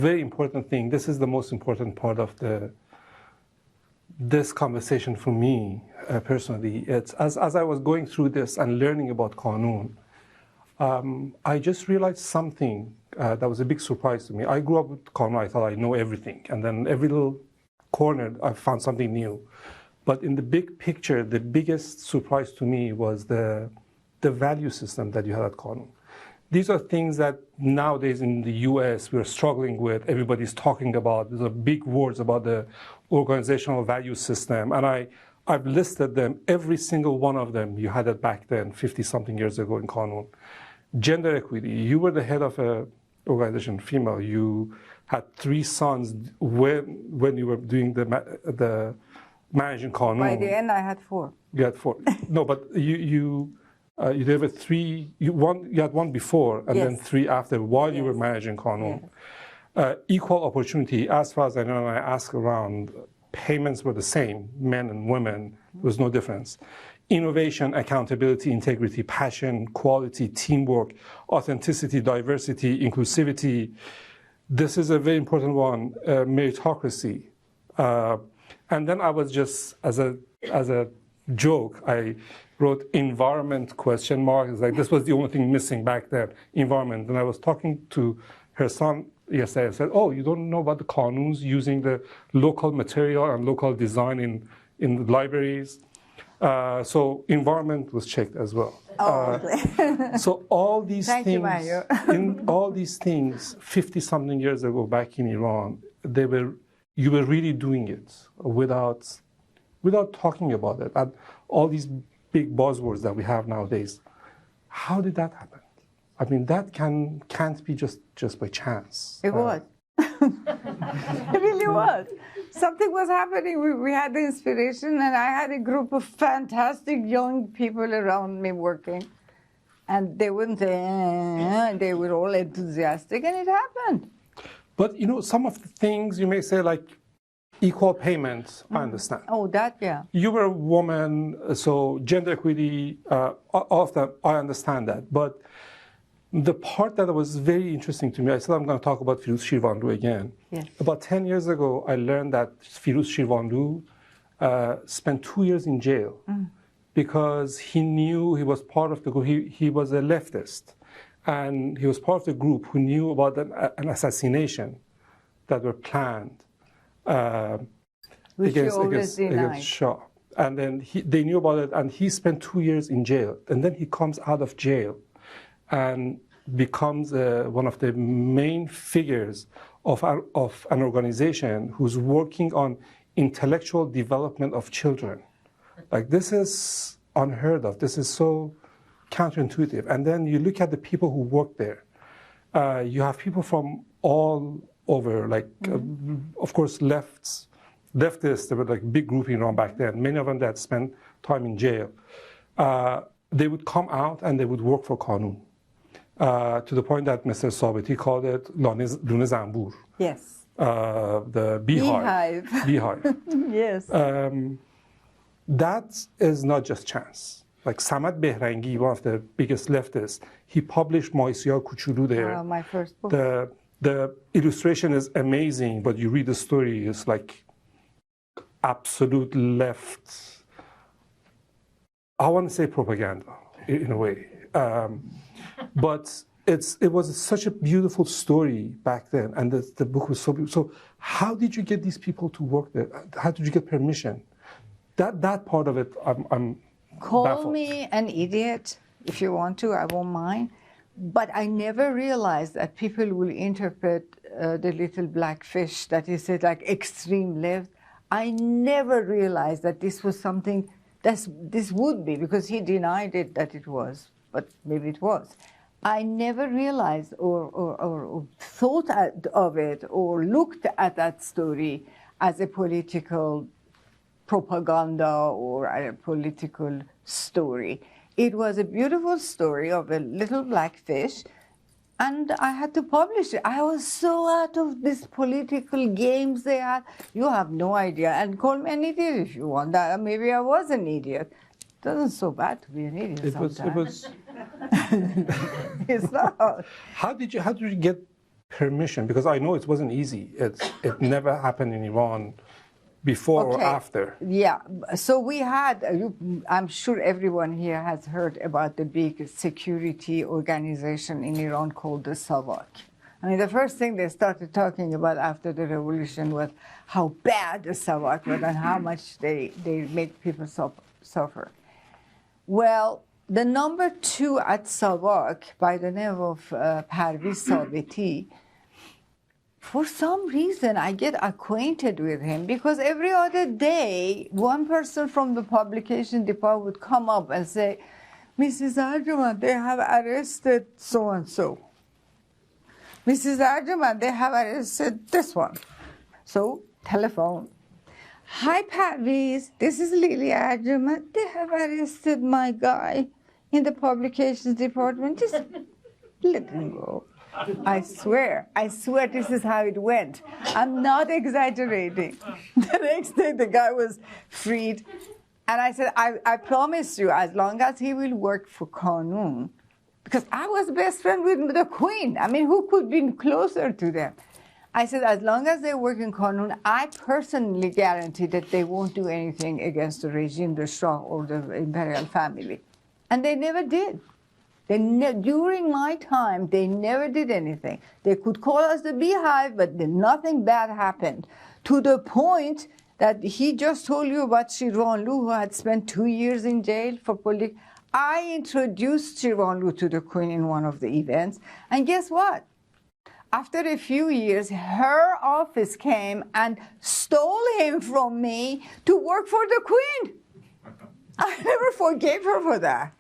A: very important thing. This is the most important part of this conversation for me personally. It's as I was going through this and learning about Kanoon, I just realized something that was a big surprise to me. I grew up with Kanoon. I thought I know everything, and then every little corner I found something new. But in the big picture, the biggest surprise to me was the value system that you had at Kanoon. These are things that nowadays in the US we're struggling with. Everybody's talking about. These are big words about the organizational value system. And I've listed them, every single one of them. You had it back then, 50-something years ago in Kanoon. Gender equity. You were the head of an organization, female. You had 3 sons when you were doing the managing Kanoon.
B: By the end, I had 4.
A: You had 4. No, but you delivered 3. You had 1 before, and
B: yes.
A: then 3 after, while you were managing Kanoon.
B: Yes.
A: Equal opportunity, as far as I know, and I asked around, payments were the same, men and women. There was no difference. Innovation, accountability, integrity, passion, quality, teamwork, authenticity, diversity, inclusivity. This is a very important one. Meritocracy. And then I was just, as a joke, I wrote environment ? It's like this was the only thing missing back then, environment. And I was talking to her son yesterday. I said, "Oh, you don't know about the Kanoons using the local material and local design in the libraries?" So environment was checked as well. So all these things, all these things, 50-something years ago back in Iran, you were really doing it without talking about it. And all these big buzzwords that we have nowadays, how did that happen? I mean, that can't be just by chance.
B: It was. It really was. Something was happening. We had the inspiration, and I had a group of fantastic young people around me working. And they wouldn't say, they were all enthusiastic, and it happened.
A: But, some of the things you may say, like, Equal payment, I understand.
B: Oh, that, yeah.
A: You were a woman, so gender equity, all of that, I understand that. But the part that was very interesting to me, I said I'm going to talk about Firuz Shirvanlu again.
B: Yes.
A: About 10 years ago, I learned that Firuz Shirvanlu spent 2 years in jail because he knew he was part of the group. He was a leftist, and he was part of the group who knew about an assassination that were planned against Shah. And then they knew about it, and he spent 2 years in jail. And then he comes out of jail and becomes one of the main figures of an organization who's working on intellectual development of children. Like, this is unheard of. This is so counterintuitive. And then you look at the people who work there. You have people from all over, like, of course, leftists. There were like big group in Iran back then. Many of them that spent time in jail. They would come out and they would work for Kanoon. To the point that Mr. Sabiti called it Lune Zambur.
B: Yes.
A: The beehive. Beehive.
B: Yes.
A: That is not just chance. Like Samad Behrangi, one of the biggest leftists, he published Moisiyar Kuchulu there.
B: My first book.
A: The illustration is amazing, but you read the story, it's like absolute left. I want to say propaganda in a way. But it was such a beautiful story back then, and the book was so beautiful. So how did you get these people to work there? How did you get permission? That part of it, I'm
B: Call
A: baffled.
B: me an idiot if you want to, I won't mind. But I never realized that people will interpret the little black fish that he said like extreme left. I never realized that this was something this would be, because he denied it that it was, but maybe it was. I never realized or thought of it or looked at that story as a political propaganda or a political story. It was a beautiful story of a little black fish, and I had to publish it. I was so out of these political games they had. You have no idea. And call me an idiot if you want. That maybe I was an idiot. It wasn't so bad to be an idiot sometimes. It's not.
A: How did you get permission? Because I know it wasn't easy. It never happened in Iran before or after.
B: Yeah. So we had, I'm sure everyone here has heard about the big security organization in Iran called the SAVAK. I mean, the first thing they started talking about after the revolution was how bad the SAVAK was and how much they made people suffer. Well, the number 2 at SAVAK, by the name of Parviz Sabiti, for some reason, I get acquainted with him because every other day, one person from the publication department would come up and say, Mrs. Arjomand, they have arrested so-and-so. Mrs. Arjomand, they have arrested this one. So, telephone. Hi, Parviz, this is Lily Arjomand. They have arrested my guy in the publications department. Just let him go. I swear this is how it went. I'm not exaggerating. The next day the guy was freed. And I said, I promise you, as long as he will work for Kanoon, because I was best friend with the Queen. I mean, who could be closer to them? I said, as long as they work in Kanoon, I personally guarantee that they won't do anything against the regime, the Shah, or the imperial family. And they never did. During my time, they never did anything. They could call us the beehive, but nothing bad happened. To the point that he just told you about Shirvanlu, who had spent 2 years in jail for politics. I introduced Shirvanlu to the Queen in one of the events, and guess what? After a few years, her office came and stole him from me to work for the Queen. I never forgave her for that.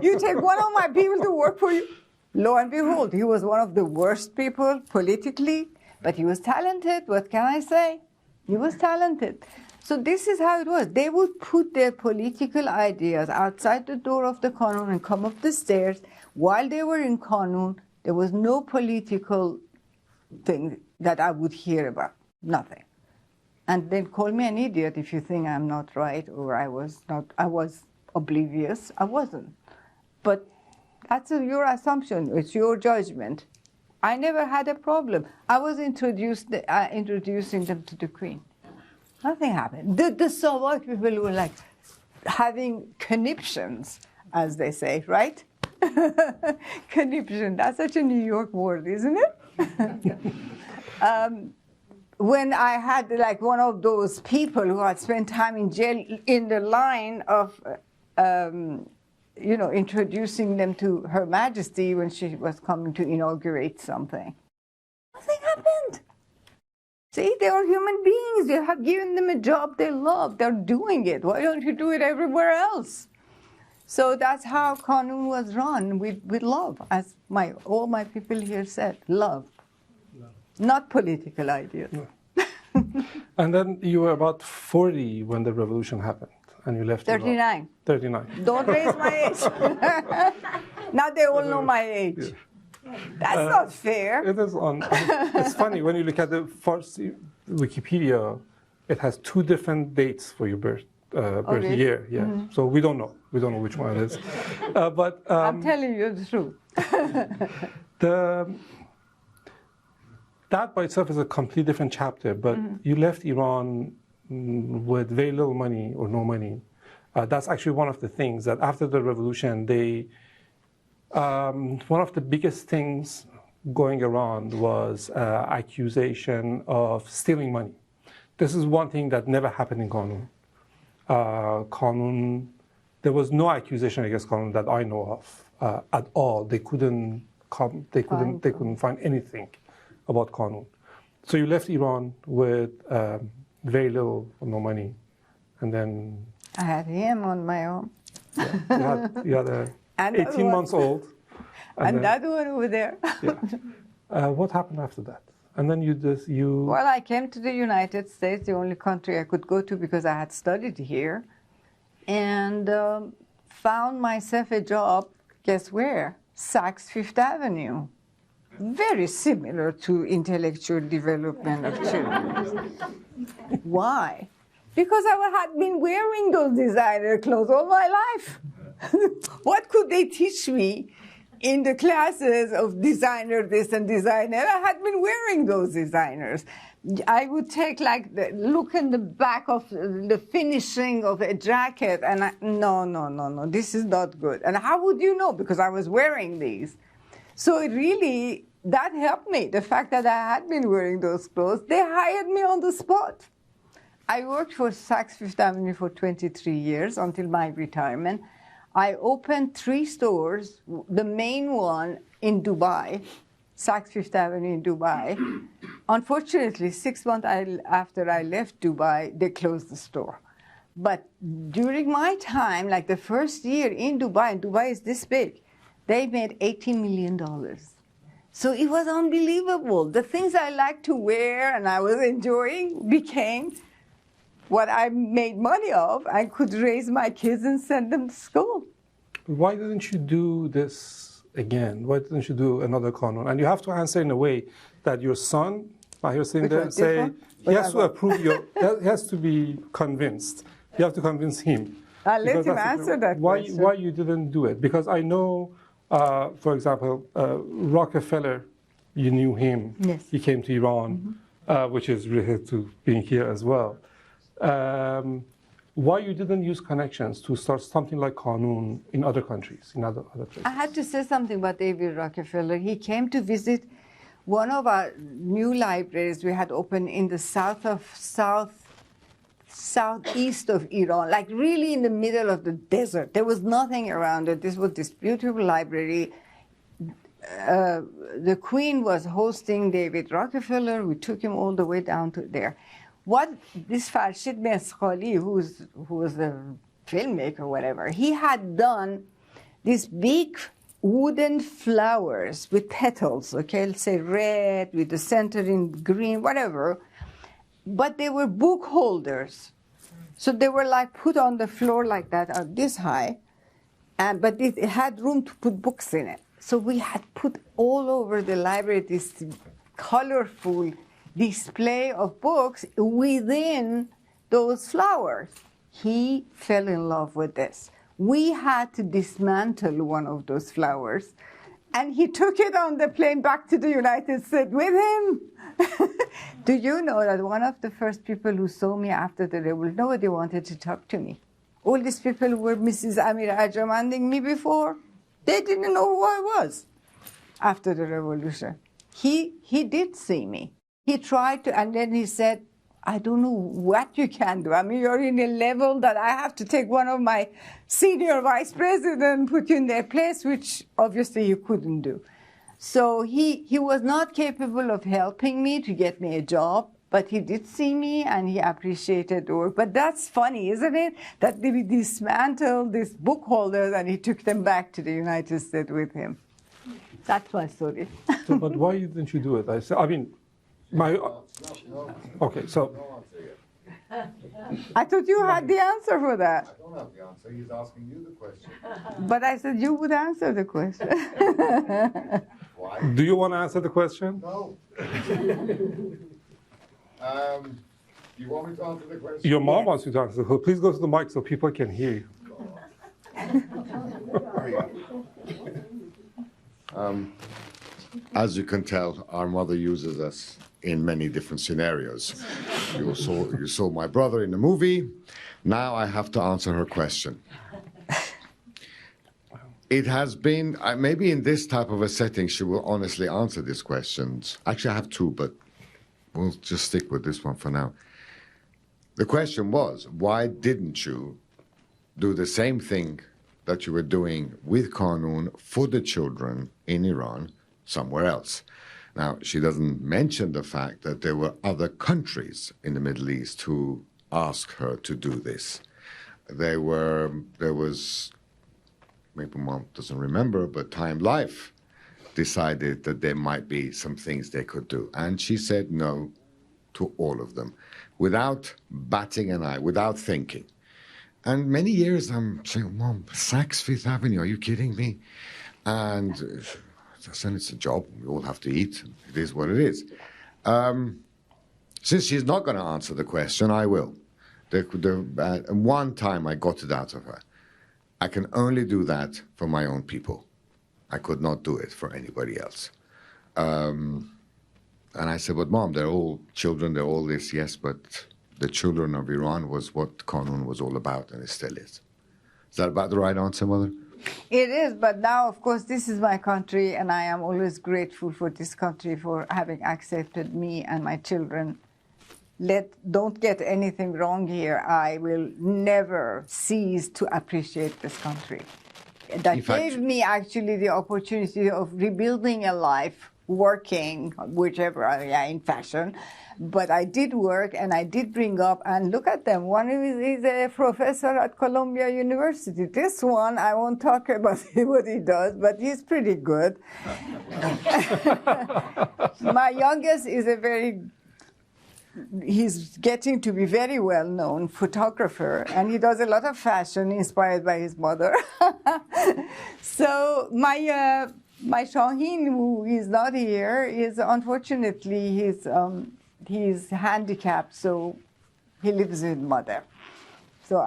B: You take one of my people to work for you. Lo and behold, he was one of the worst people politically, but he was talented. What can I say? He was talented. So this is how it was. They would put their political ideas outside the door of the Kanoon and come up the stairs. While they were in Kanoon, there was no political thing that I would hear about. Nothing. and then call me an idiot if you think I'm not right or I was oblivious. I wasn't. But that's your assumption. It's your judgment. I never had a problem. I was introducing them to the Queen. Nothing happened. The Slovak people were like having conniptions, as they say, right? Conniption. That's such a New York word, isn't it? When I had like one of those people who had spent time in jail in the line of, introducing them to Her Majesty when she was coming to inaugurate something. Nothing happened. See, they are human beings. You have given them a job they love. They're doing it. Why don't you do it everywhere else? So that's how Kanoon was run, with love, as all my people here said, love. Not political ideas.
A: No. And then you were about 40 when the revolution happened, and you left
B: 39.
A: Iran. 39.
B: Don't raise my age. Now they all know my age. That's not fair.
A: It is it's funny, when you look at the Farsi Wikipedia, it has 2 different dates for your birth
B: really?
A: year. Yeah. Mm-hmm. So we don't know. We don't know which one it is. But
B: I'm telling you the truth.
A: That by itself is a completely different chapter, but you left Iran with very little money or no money. That's actually one of the things that after the revolution, one of the biggest things going around was accusation of stealing money. This is one thing that never happened in Kanoon. Kanoon, there was no accusation against Kanoon that I know of at all. They couldn't find anything about Kanoon. So you left Iran with very little or no money, and then
B: I had him on my own.
A: Yeah, you had 18 months old.
B: And that one over there.
A: Yeah. What happened after that? And then
B: Well, I came to the United States, the only country I could go to because I had studied here, and found myself a job, guess where? Saks Fifth Avenue. Very similar to intellectual development of children. Why? Because I had been wearing those designer clothes all my life. What could they teach me in the classes of designer this and designer? I had been wearing those designers. I would take look in the back of the finishing of a jacket and no, this is not good. And how would you know? Because I was wearing these. So that helped me. The fact that I had been wearing those clothes, they hired me on the spot. I worked for Saks Fifth Avenue for 23 years until my retirement. I opened 3 stores, the main one in Dubai, Saks Fifth Avenue in Dubai. Unfortunately, 6 months after I left Dubai, they closed the store. But during my time, like the first year in Dubai, and Dubai is this big, they made $18 million. So it was unbelievable. The things I liked to wear and I was enjoying became what I made money of. I could raise my kids and send them to school.
A: Why didn't you do this again? Why didn't you do another Kanoon? And you have to answer in a way that your son, I hear sitting there, say, he has to approve he has to be convinced. You have to convince him.
B: I'll let him answer that question.
A: Why you didn't do it? Because I know, for example, Rockefeller, you knew him.
B: Yes.
A: He came to Iran, which is related to being here as well. Why you didn't use connections to start something like Kanoon in other countries, in other places?
B: I had to say something about David Rockefeller. He came to visit one of our new libraries we had opened in the southeast of Iran, like really in the middle of the desert. There was nothing around it. This was this beautiful library. The Queen was hosting David Rockefeller. We took him all the way down to there. What this Farshid Meskhali, who was a filmmaker or whatever, he had done these big wooden flowers with petals, okay, let's say red with the center in green, whatever, but they were book holders. So they were like put on the floor like that, this high, but it had room to put books in it. So we had put all over the library these colorful display of books within those flowers. He fell in love with this. We had to dismantle one of those flowers, and he took it on the plane back to the United States with him. Do you know that one of the first people who saw me after the revolution, nobody wanted to talk to me. All these people who were Mrs. Amir Arjomanding me before, they didn't know who I was after the revolution. He did see me. He tried to, and then he said, I don't know what you can do. I mean, you're in a level that I have to take one of my senior vice presidents and put you in their place, which obviously you couldn't do. So he was not capable of helping me to get me a job, but he did see me and he appreciated the work. But that's funny, isn't it? That they dismantled these book holders and he took them back to the United States with him. That's my story.
A: So, but why didn't you do it? Okay, so.
B: I thought you had the answer for that.
N: I don't have the answer. He's asking you the question.
B: But I said you would answer the question.
N: Why?
A: Do you want to answer the question?
N: No. Do you want me to answer the question?
A: Your mom wants you to answer. So please go to the mic so people can hear you.
N: As you can tell, our mother uses us in many different scenarios. You saw my brother in the movie. Now I have to answer her question. It has been, maybe in this type of a setting, she will honestly answer these questions. Actually, I have two, but we'll just stick with this one for now. The question was, why didn't you do the same thing that you were doing with Kanoon for the children in Iran somewhere else? Now, she doesn't mention the fact that there were other countries in the Middle East who asked her to do this. There was, maybe Mom doesn't remember, but Time Life decided that there might be some things they could do. And she said no to all of them, without batting an eye, without thinking. And many years I'm saying, Mom, Saks Fifth Avenue, are you kidding me? And I said, it's a job, we all have to eat, it is what it is. Since she's not going to answer the question, I will. One time I got it out of her. I can only do that for my own people. I could not do it for anybody else. And I said, but Mom, they're all children, they're all this, yes, but the children of Iran was what Kanoon was all about, and it still is. Is that about the right answer, Mother?
B: It is, but now, of course, this is my country, and I am always grateful for this country for having accepted me and my children. Don't get anything wrong here. I will never cease to appreciate this country. That gave me actually the opportunity of rebuilding a life, working, whichever, in fashion. But I did work and I did bring up, and look at them. One is a professor at Columbia University. This one, I won't talk about what he does, but he's pretty good. My youngest is he's getting to be very well-known photographer, and he does a lot of fashion inspired by his mother. So my Shaheen, who is not here, is unfortunately he's handicapped, so he lives with mother. So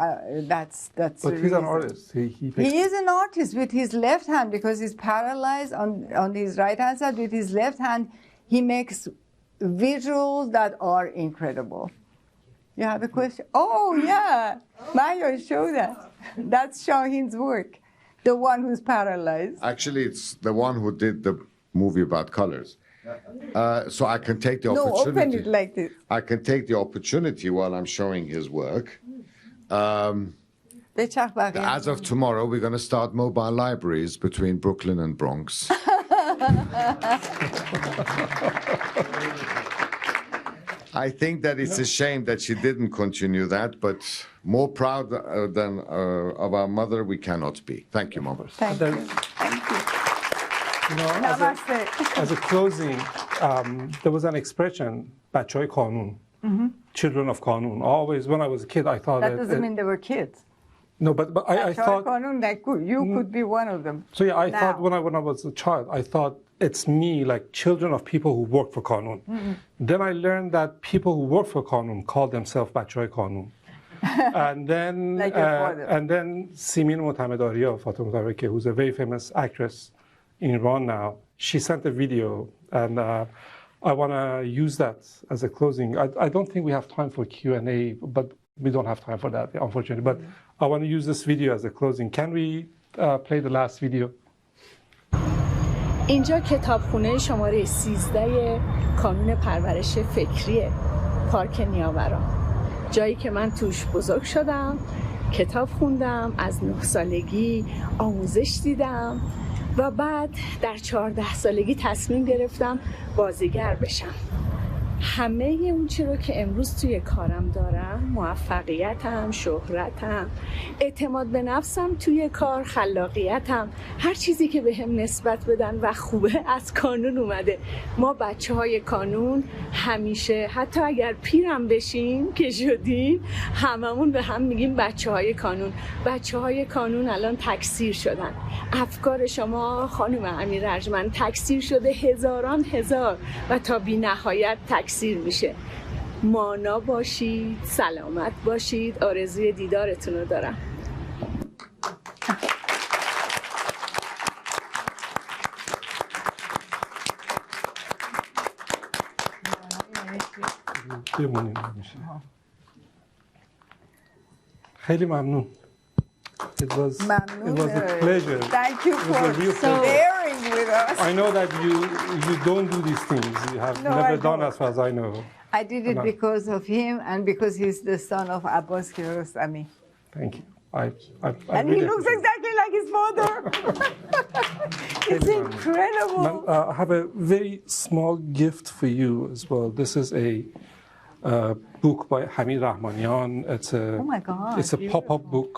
B: that's
A: But
B: the
A: he's
B: reason.
A: an artist. He
B: Is an artist with his left hand because he's paralyzed on his right hand side. With his left hand, he makes visuals that are incredible. You have a question? Oh, yeah. Maya, show that. That's Shaheen's work, the one who's paralyzed.
N: Actually, it's the one who did the movie about colors. So I can take the opportunity.
B: No, open it like this.
N: I can take the opportunity while I'm showing his work. As of tomorrow, we're going to start mobile libraries between Brooklyn and Bronx. I think that it's a shame that she didn't continue that, but more proud than of our mother we cannot be. Thank you, Mom.
B: Thank you. Thank you.
A: You know, as a closing, there was an expression, "Bachoi Kanoon," children of Kanoon. Always, when I was a kid, I thought
B: that doesn't mean they were kids.
A: No, but I thought...
B: Kanoon, like you could be one of them.
A: So yeah, I
B: now.
A: thought when I was a child, I thought it's me, like children of people who work for Kanoon. Then I learned that people who work for Kanoon call themselves Bachai Kanoon. And then
B: like your father.
A: And then Simin Motamedariya, Fatou Motamedariya, who's a very famous actress in Iran now, she sent a video, and I want to use that as a closing. I don't think we have time for Q&A, but we don't have time for that, unfortunately. But I want to use this video as a closing. Can we play the last video?
E: اینجا کتابخونه شماره 13 کانون پرورش فکری پارک نیاوران، جایی که من توش بزرگ شدم، کتاب خوندم، از 9 سالگی آموزش دیدم و بعد در 14 سالگی تصمیم گرفتم بازیگر بشم. همه اون چی رو که امروز توی کارم دارم، موفقیتم، شهرتم، اعتماد به نفسم توی کار، خلاقیتم، هر چیزی که به هم نسبت بدن و خوبه از کانون اومده. ما بچه های کانون همیشه، حتی اگر پیرم بشیم که شدیم، هممون به هم میگیم بچه های کانون. بچه های کانون الان تکثیر شدن. افکار شما خانم امیر ارجمند تکثیر شده هزاران هزار و تا بی نهایت تکثیر میشه. مانا باشید، سلامت باشید، آرزوی دیدارتون رو دارم.
A: خیلی ممنون. It was a pleasure.
B: Thank you for bearing with us.
A: I know that you don't do these things. You have never done, as far as I know.
B: I did it because of him and because he's the son of Ahmad Kiarostami.
A: Thank you.
B: And he looks exactly like his father. It's incredible.
A: I have a very small gift for you as well. This is a book by Amir Arjomand. It's a
B: oh my God,
A: it's a pop-up book.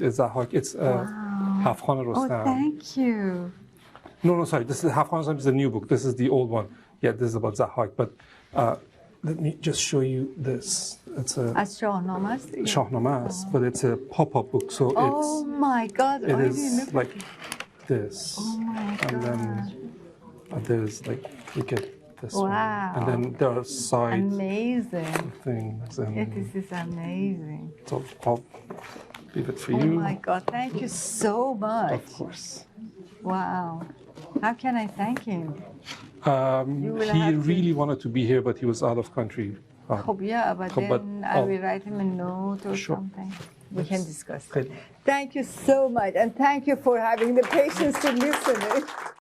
A: It's Zahak. It's Hafkhan Rostam.
B: Oh, thank you.
A: No, sorry. This is Hafkhan Rostam is the new book. This is the old one. Yeah, this is about Zahak. But let me just show you this. It's a Shahnameh, but it's a pop-up book. So it's
B: my God!
A: It is like this.
B: Oh my God!
A: And then there's like you get this
B: wow.
A: one. And then there are sides.
B: Amazing
A: things. And
B: this is amazing.
A: So I'll leave it for you.
B: Oh my God! Thank you so much.
A: Of course.
B: Wow. How can I thank him?
A: He really wanted to be here, but he was out of country.
B: Yeah, but then I will write him a note or something. We can discuss. Thank you so much, and thank you for having the patience to listen.